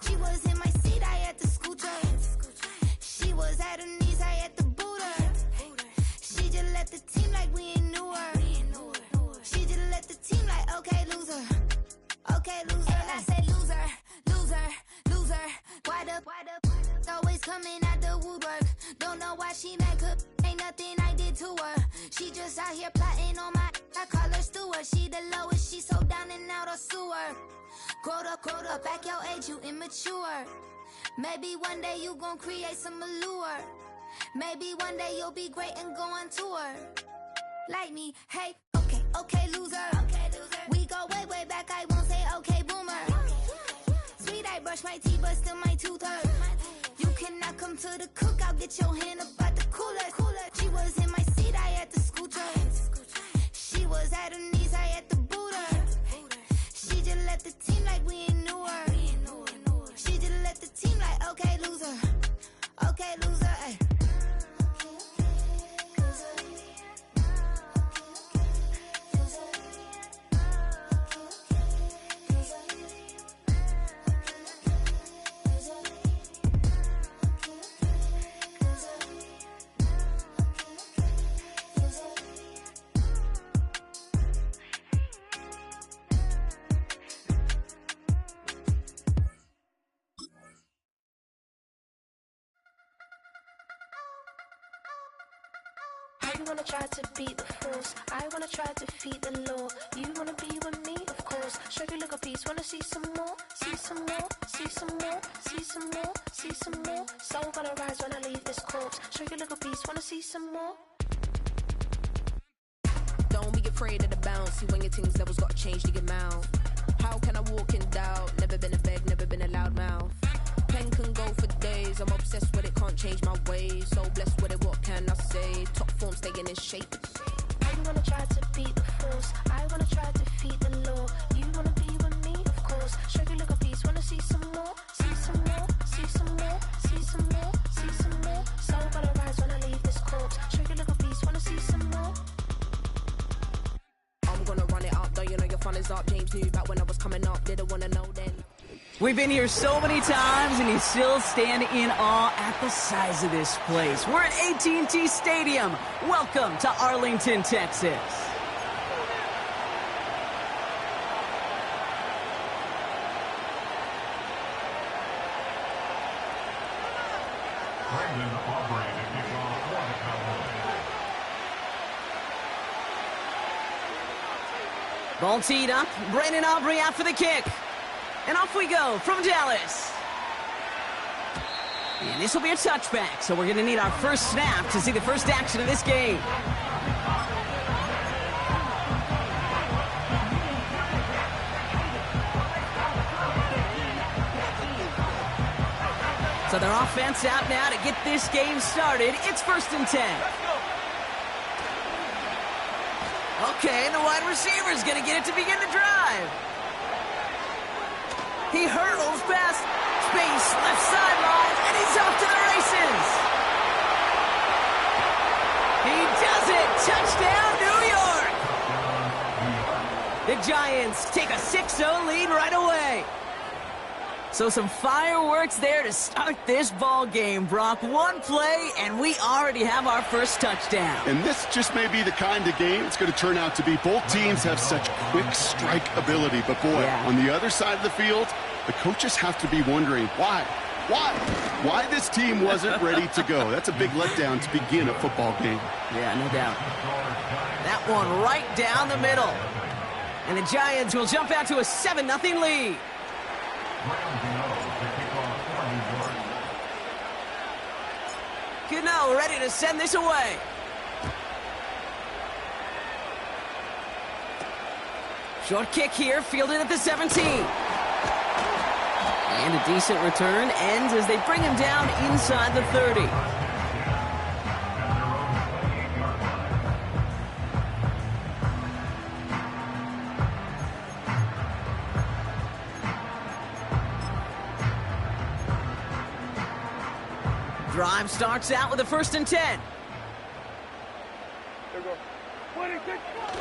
She was in my seat, I had to scoot her. She was at her knees, I had to boot her. She just left the team like we ain't knew her. She just left the team like, okay, loser. Okay, loser. And I say loser. Why the always coming out the woodwork? Don't know why she mad, cause ain't nothing I did to her. She just out here plotting on my, I call her steward. She the lowest, she so down and out of sewer. Growed up, back your age, you immature. Maybe one day you gon' create some allure. Maybe one day you'll be great and go on tour. Like me, hey, okay, loser. We go way back, I won't say okay, boomer. Sweet, I brush my teeth, but still my tooth hurt. You cannot come to the cookout, get your hand up at the cooler. She was in my seat, I had to scoot her. She was at her knees, I had to boot her. She just left the team like we ain't knew her. She just left the team like, okay, loser. Okay, loser, ay. You wanna try to beat the force, I wanna try to defeat the law. You wanna be with me, of course. Show you look a piece, wanna see some more, see some more, see some more, see some more, see some more. Soul gonna rise when I leave this corpse. Show you look a piece, wanna see some more. Don't be afraid of the bounce. See when your things levels got changed to your mouth. How can I walk in doubt? Never been a beg, never been a loud mouth. Pen can go for days. I'm obsessed with it, can't change my ways. So blessed with it, what can I say? Top form staying in shape. You wanna try to beat the force, I wanna try to defeat the law. You wanna be with me, of course. Show you look a piece, wanna see some more, see some more, see some more, see some more, see some more. Soul gonna rise when I leave this corpse. Show you look a piece, wanna see some more. I'm gonna run it up, though you know your fun is up. James knew back when I was coming up, didn't wanna know then. We've been here so many times, and you still stand in awe at the size of this place. We're at AT&T Stadium. Welcome to Arlington, Texas. Brandon Aubrey to kick off for the Cowboys. Ball teed up. Brandon Aubrey out for the kick. And off we go from Dallas. And this will be a touchback, so we're going to need our first snap to see the first action of this game. So their offense out now to get this game started. It's 1st and 10. Okay, the wide receiver's going to get it to begin the drive. He hurdles past space, left sideline, and he's off to the races. He does it. Touchdown, New York. The Giants take a 6-0 lead right away. So some fireworks there to start this ball game, Brock. One play, and we already have our first touchdown. And this just may be the kind of game it's going to turn out to be. Both teams have such quick strike ability. But, boy, on the other side of the field, the coaches have to be wondering, why this team wasn't ready to go. That's a big letdown to begin a football game. Yeah, no doubt. That one right down the middle. And the Giants will jump out to a 7-0 lead. Gano ready to send this away. Short kick here, fielded at the 17. And a decent return ends as they bring him down inside the 30. Drive starts out with a 1st and 10.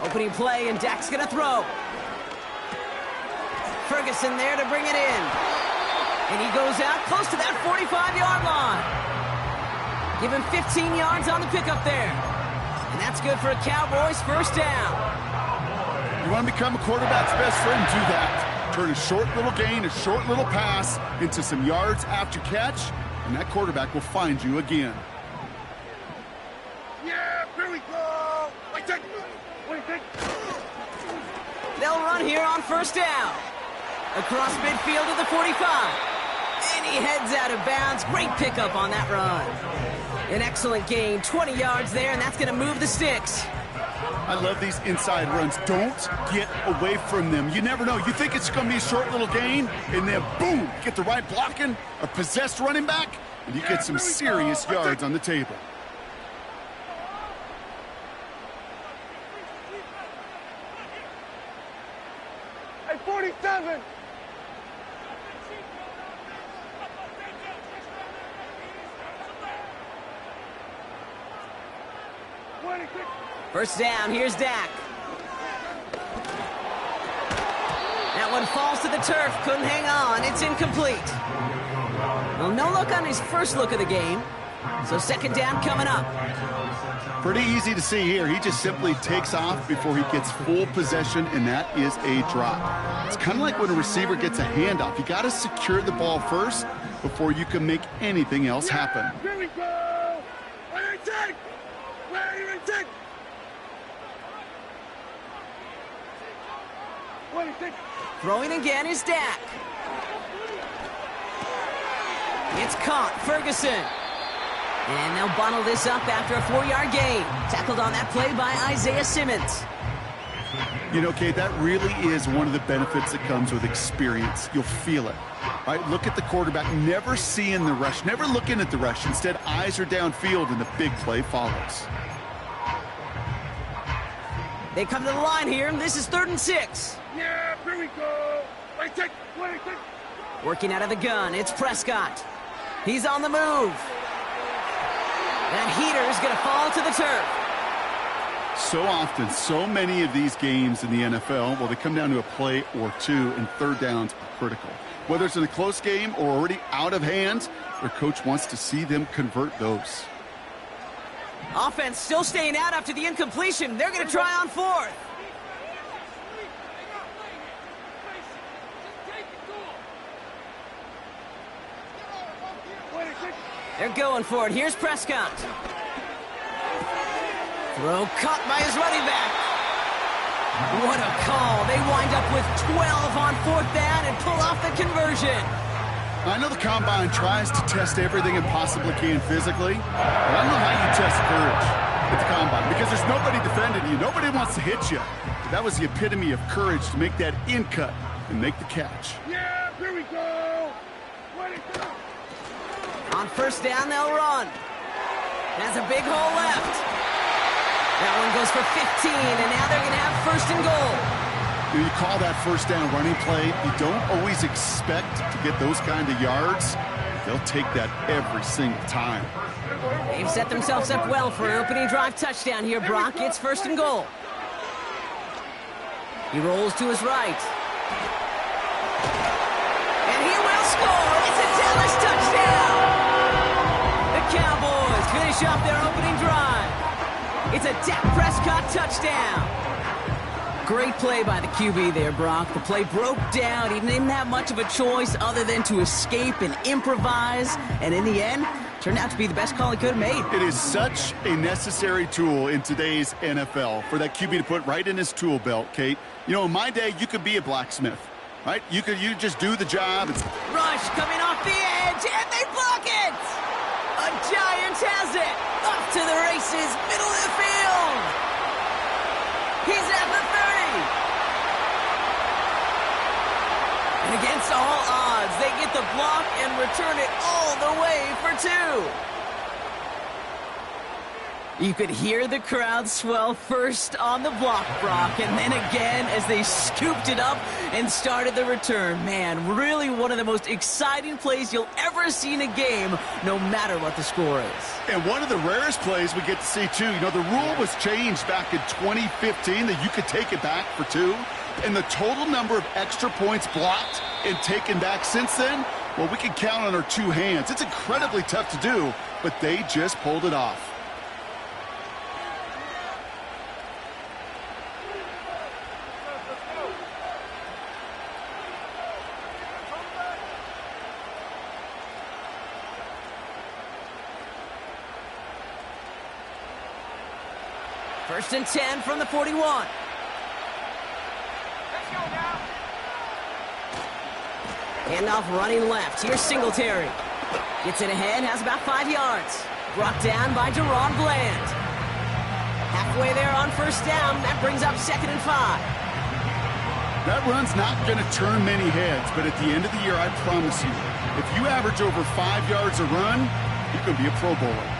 Opening play, and Dak's gonna throw. Ferguson there to bring it in. And he goes out close to that 45-yard line. Give him 15 yards on the pickup there. And that's good for a Cowboys 1st down. You want to become a quarterback's best friend, do that. Turn a short little gain, a short little pass into some yards after catch, and that quarterback will find you again. Yeah, here we go. They'll run here on 1st down. Across midfield to the 45. And he heads out of bounds. Great pickup on that run. An excellent gain, 20 yards there, and that's going to move the sticks. I love these inside runs. Don't get away from them. You never know. You think it's going to be a short little gain, and then boom, get the right blocking, a possessed running back, and you get some serious yards on the table. Hey, 47. First down, here's Dak. That one falls to the turf, couldn't hang on, it's incomplete. Well, no look on his first look of the game, so 2nd down coming up. Pretty easy to see here. He just simply takes off before he gets full possession, and that is a drop. It's kind of like when a receiver gets a handoff. You got to secure the ball first before you can make anything else happen. Here we go. Where you take? Throwing again is Dak. It's caught, Ferguson. And they'll bundle this up after a 4-yard gain. Tackled on that play by Isaiah Simmons. You know, Kate, that really is one of the benefits that comes with experience. You'll feel it. All right, look at the quarterback, never seeing the rush, never looking at the rush. Instead, eyes are downfield, and the big play follows. They come to the line here, and this is 3rd and 6. Yeah, here we go. Working out of the gun, it's Prescott. He's on the move. That heater is going to fall to the turf. So often, so many of these games in the NFL, well, they come down to a play or two, and 3rd downs are critical. Whether it's in a close game or already out of hand, their coach wants to see them convert those. Offense still staying out after the incompletion. They're going to try on 4th. They're going for it. Here's Prescott. Throw caught by his running back. What a call. They wind up with 12 on 4th down and pull off the conversion. I know the Combine tries to test everything it possibly can physically, but I don't know how you test courage at the Combine, because there's nobody defending you. Nobody wants to hit you. But that was the epitome of courage to make that in cut and make the catch. Yeah, here we go. On 1st down, they'll run. That's a big hole left. That one goes for 15, and now they're going to have 1st and goal. You call that 1st down running play. You don't always expect to get those kind of yards. They'll take that every single time. They've set themselves up well for an opening drive touchdown here, Brock. It's 1st and goal. He rolls to his right. And he will score. It's a Dallas touchdown. The Cowboys finish off their opening drive. It's a Dak Prescott touchdown. Great play by the QB there, Brock. The play broke down. He didn't have much of a choice other than to escape and improvise. And in the end, turned out to be the best call he could have made. It is such a necessary tool in today's NFL for that QB to put right in his tool belt, Kate. You know, in my day, you could be a blacksmith, right? You just do the job. Rush coming off the edge, and they block it! A Giant has it! Off to the races, middle of the field! He's at the 30! And against all odds, they get the block and return it all the way for 2. You could hear the crowd swell first on the block, Brock, and then again as they scooped it up and started the return. Man, really one of the most exciting plays you'll ever see in a game, no matter what the score is. And one of the rarest plays we get to see, too. You know, the rule was changed back in 2015 that you could take it back for 2. And the total number of extra points blocked and taken back since then, well, we can count on our 2 hands. It's incredibly tough to do, but they just pulled it off. First and 10 from the 41. Handoff running left. Here's Singletary. Gets it ahead, has about 5 yards. Brought down by DaRon Bland. Halfway there on first down. That brings up 2nd and 5. That run's not going to turn many heads, but at the end of the year, I promise you, if you average over 5 yards a run, you can be a Pro Bowler.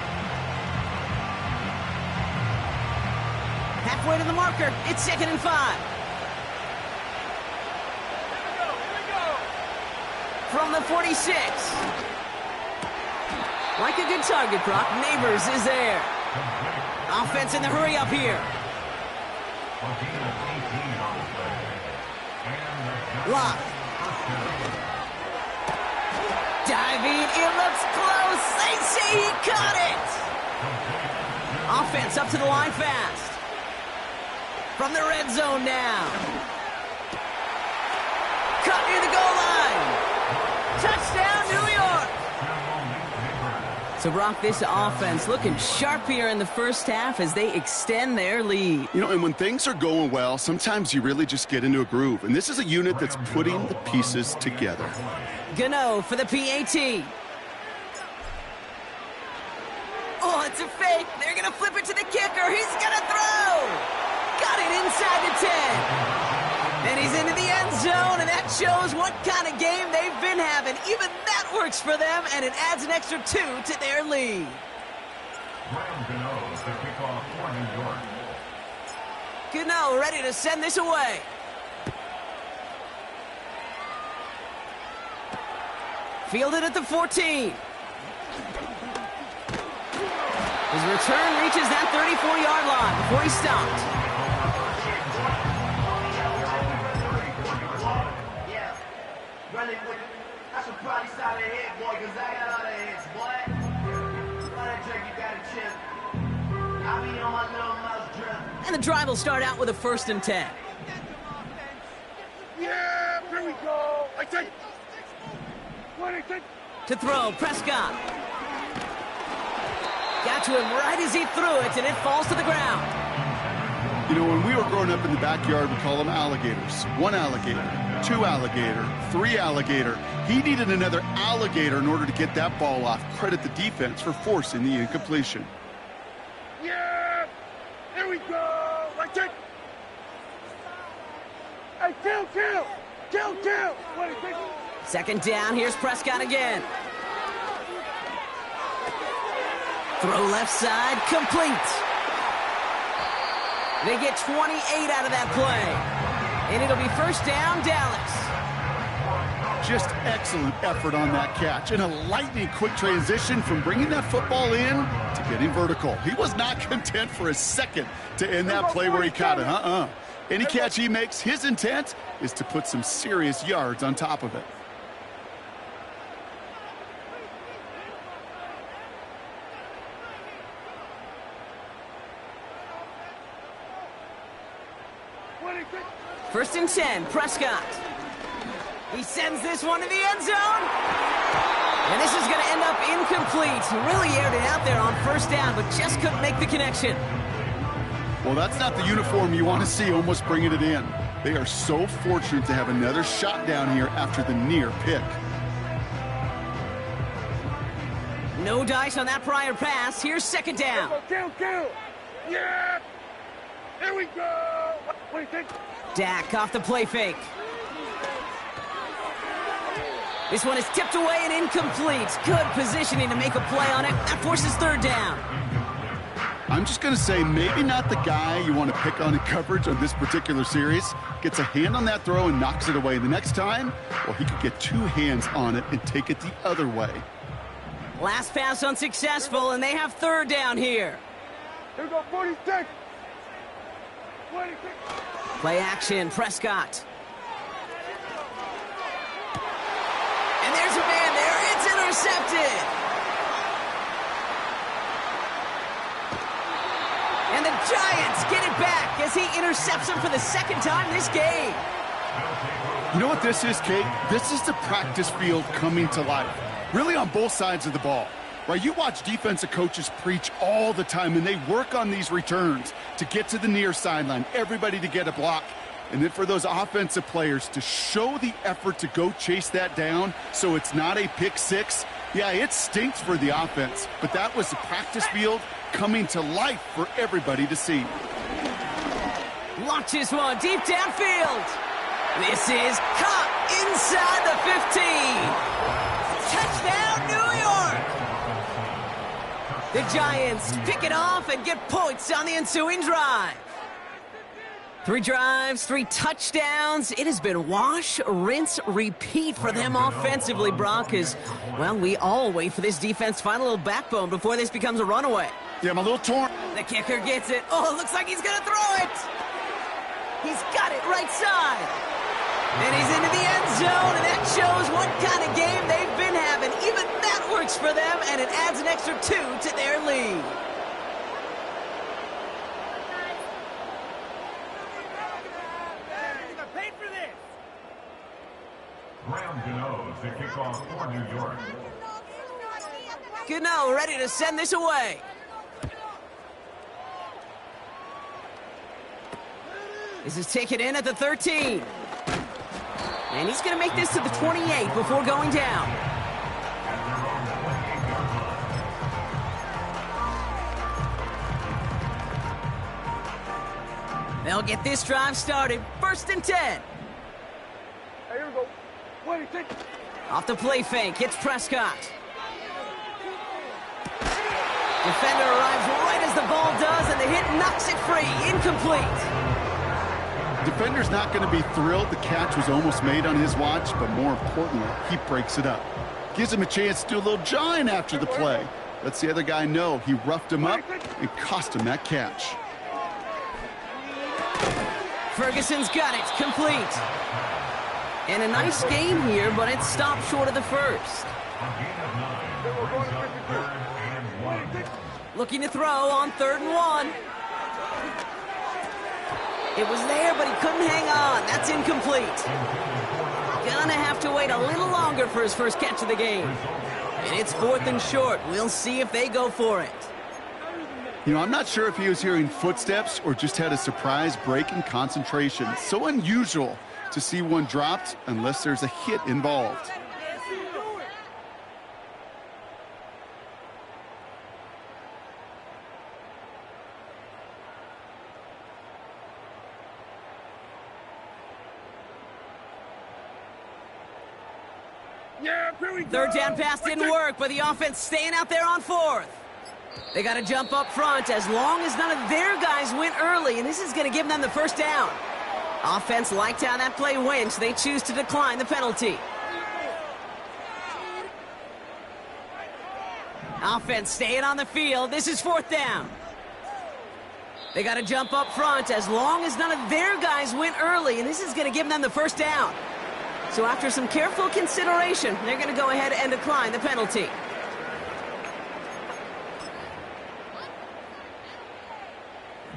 Halfway to the marker. It's 2nd and 5. From the 46. Like a good target, Brock. Neighbors is there. Offense in the hurry up here. Lock. Diving. It looks close. They say he caught it. Offense up to the line fast. From the red zone now. Cut near the goal line. Touchdown, New York. So, Brock, this offense looking sharp here in the first half as they extend their lead. You know, and when things are going well, sometimes you really just get into a groove. And this is a unit that's putting the pieces together. Gano for the PAT. Oh, it's a fake. They're going to flip it to the kicker. He's going to throw. Got it inside the 10. And he's into the end zone, and that shows what kind of game they've been having. Even that works for them, and it adds an extra 2 to their lead. Graham Gano to kick off for New York. Gano ready to send this away. Fielded at the 14. His return reaches that 34-yard line before he stopped. That's a probably side of the head, boy, because I got other heads, boy. Why that jerk, you got a chip. I be on my little mouse drip. And the drive will start out with a 1st and 10. Yeah, here we go. I take. To throw, Prescott. Got to him right as he threw it, and it falls to the ground. You know, when we were growing up in the backyard, we call them alligators. 1 alligator, 2 alligator, 3 alligator. He needed another alligator in order to get that ball off. Credit the defense for forcing the incompletion. Yeah! Here we go! I take. Hey, kill! What is it? 2nd down, here's Prescott again. Throw left side, complete. They get 28 out of that play. And it'll be 1st down, Dallas. Just excellent effort on that catch. And a lightning quick transition from bringing that football in to getting vertical. He was not content for a second to end that play where he caught it. Any catch he makes, his intent is to put some serious yards on top of it. First and 10, Prescott. He sends this one to the end zone. And this is going to end up incomplete. He really aired it out there on 1st down, but just couldn't make the connection. Well, that's not the uniform you want to see almost bringing it in. They are so fortunate to have another shot down here after the near pick. No dice on that prior pass. Here's 2nd down. Kill! Yeah! Here we go! What do you think? Dak off the play fake. This one is tipped away and incomplete. Good positioning to make a play on it. That forces 3rd down. I'm just going to say maybe not the guy you want to pick on in coverage on this particular series. Gets a hand on that throw and knocks it away. The next time, well, he could get 2 hands on it and take it the other way. Last pass unsuccessful, and they have 3rd down here. Here we go, 46. 26. Play action, Prescott. And there's a man there. It's intercepted. And the Giants get it back as he intercepts him for the 2nd time this game. You know what this is, Kate? This is the practice field coming to life. Really on both sides of the ball. Right? You watch defensive coaches preach all the time, and they work on these returns to get to the near sideline, everybody to get a block. And then for those offensive players to show the effort to go chase that down so it's not a pick 6. Yeah, it stinks for the offense, but that was the practice field coming to life for everybody to see. Launches one deep downfield. This is caught inside the 15. Touchdown, New York! The Giants pick it off and get points on the ensuing drive. 3 drives, 3 touchdowns. It has been wash, rinse, repeat for them offensively, Brock, as, well, we all wait for this defense to find a little backbone before this becomes a runaway. Yeah, I'm a little torn. The kicker gets it. Oh, it looks like he's going to throw it. He's got it right side. And he's into the end zone, and that shows what kind of game they've been having. Even that works for them, and it adds an extra 2 to their lead. Graham Gano to kick off for New York. Gano ready to send this away. This is taken in at the 13. And he's going to make this to the 28 before going down. They'll get this drive started. 1st and 10. Hey, here we go. 26. Off the play fake, it's Prescott. Defender arrives right as the ball does, and the hit knocks it free. Incomplete. Defender's not going to be thrilled the catch was almost made on his watch, but more importantly, he breaks it up. Gives him a chance to do a little jawing after the play. Lets the other guy know he roughed him up and cost him that catch. Ferguson's got it, complete. And a nice game here, but it stopped short of the 1st. Looking to throw on 3rd and 1. It was there, but he couldn't hang on. That's incomplete. Gonna have to wait a little longer for his first catch of the game. And it's 4th and short. We'll see if they go for it. You know, I'm not sure if he was hearing footsteps or just had a surprise break in concentration. So unusual to see one dropped unless there's a hit involved. Yeah, here we go. 3rd down pass didn't work, but the offense staying out there on 4th. They got to jump up front as long as none of their guys went early, and this is going to give them the 1st down. Offense liked how that play went, so they choose to decline the penalty. Offense staying on the field. This is 4th down. They got to jump up front as long as none of their guys went early, and this is going to give them the 1st down. So after some careful consideration, they're going to go ahead and decline the penalty.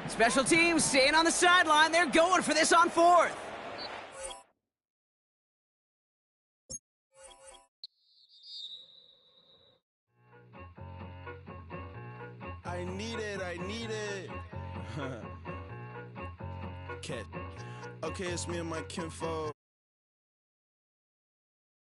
Special teams staying on the sideline. They're going for this on 4th. I need it. Okay, it's me and my kinfolk.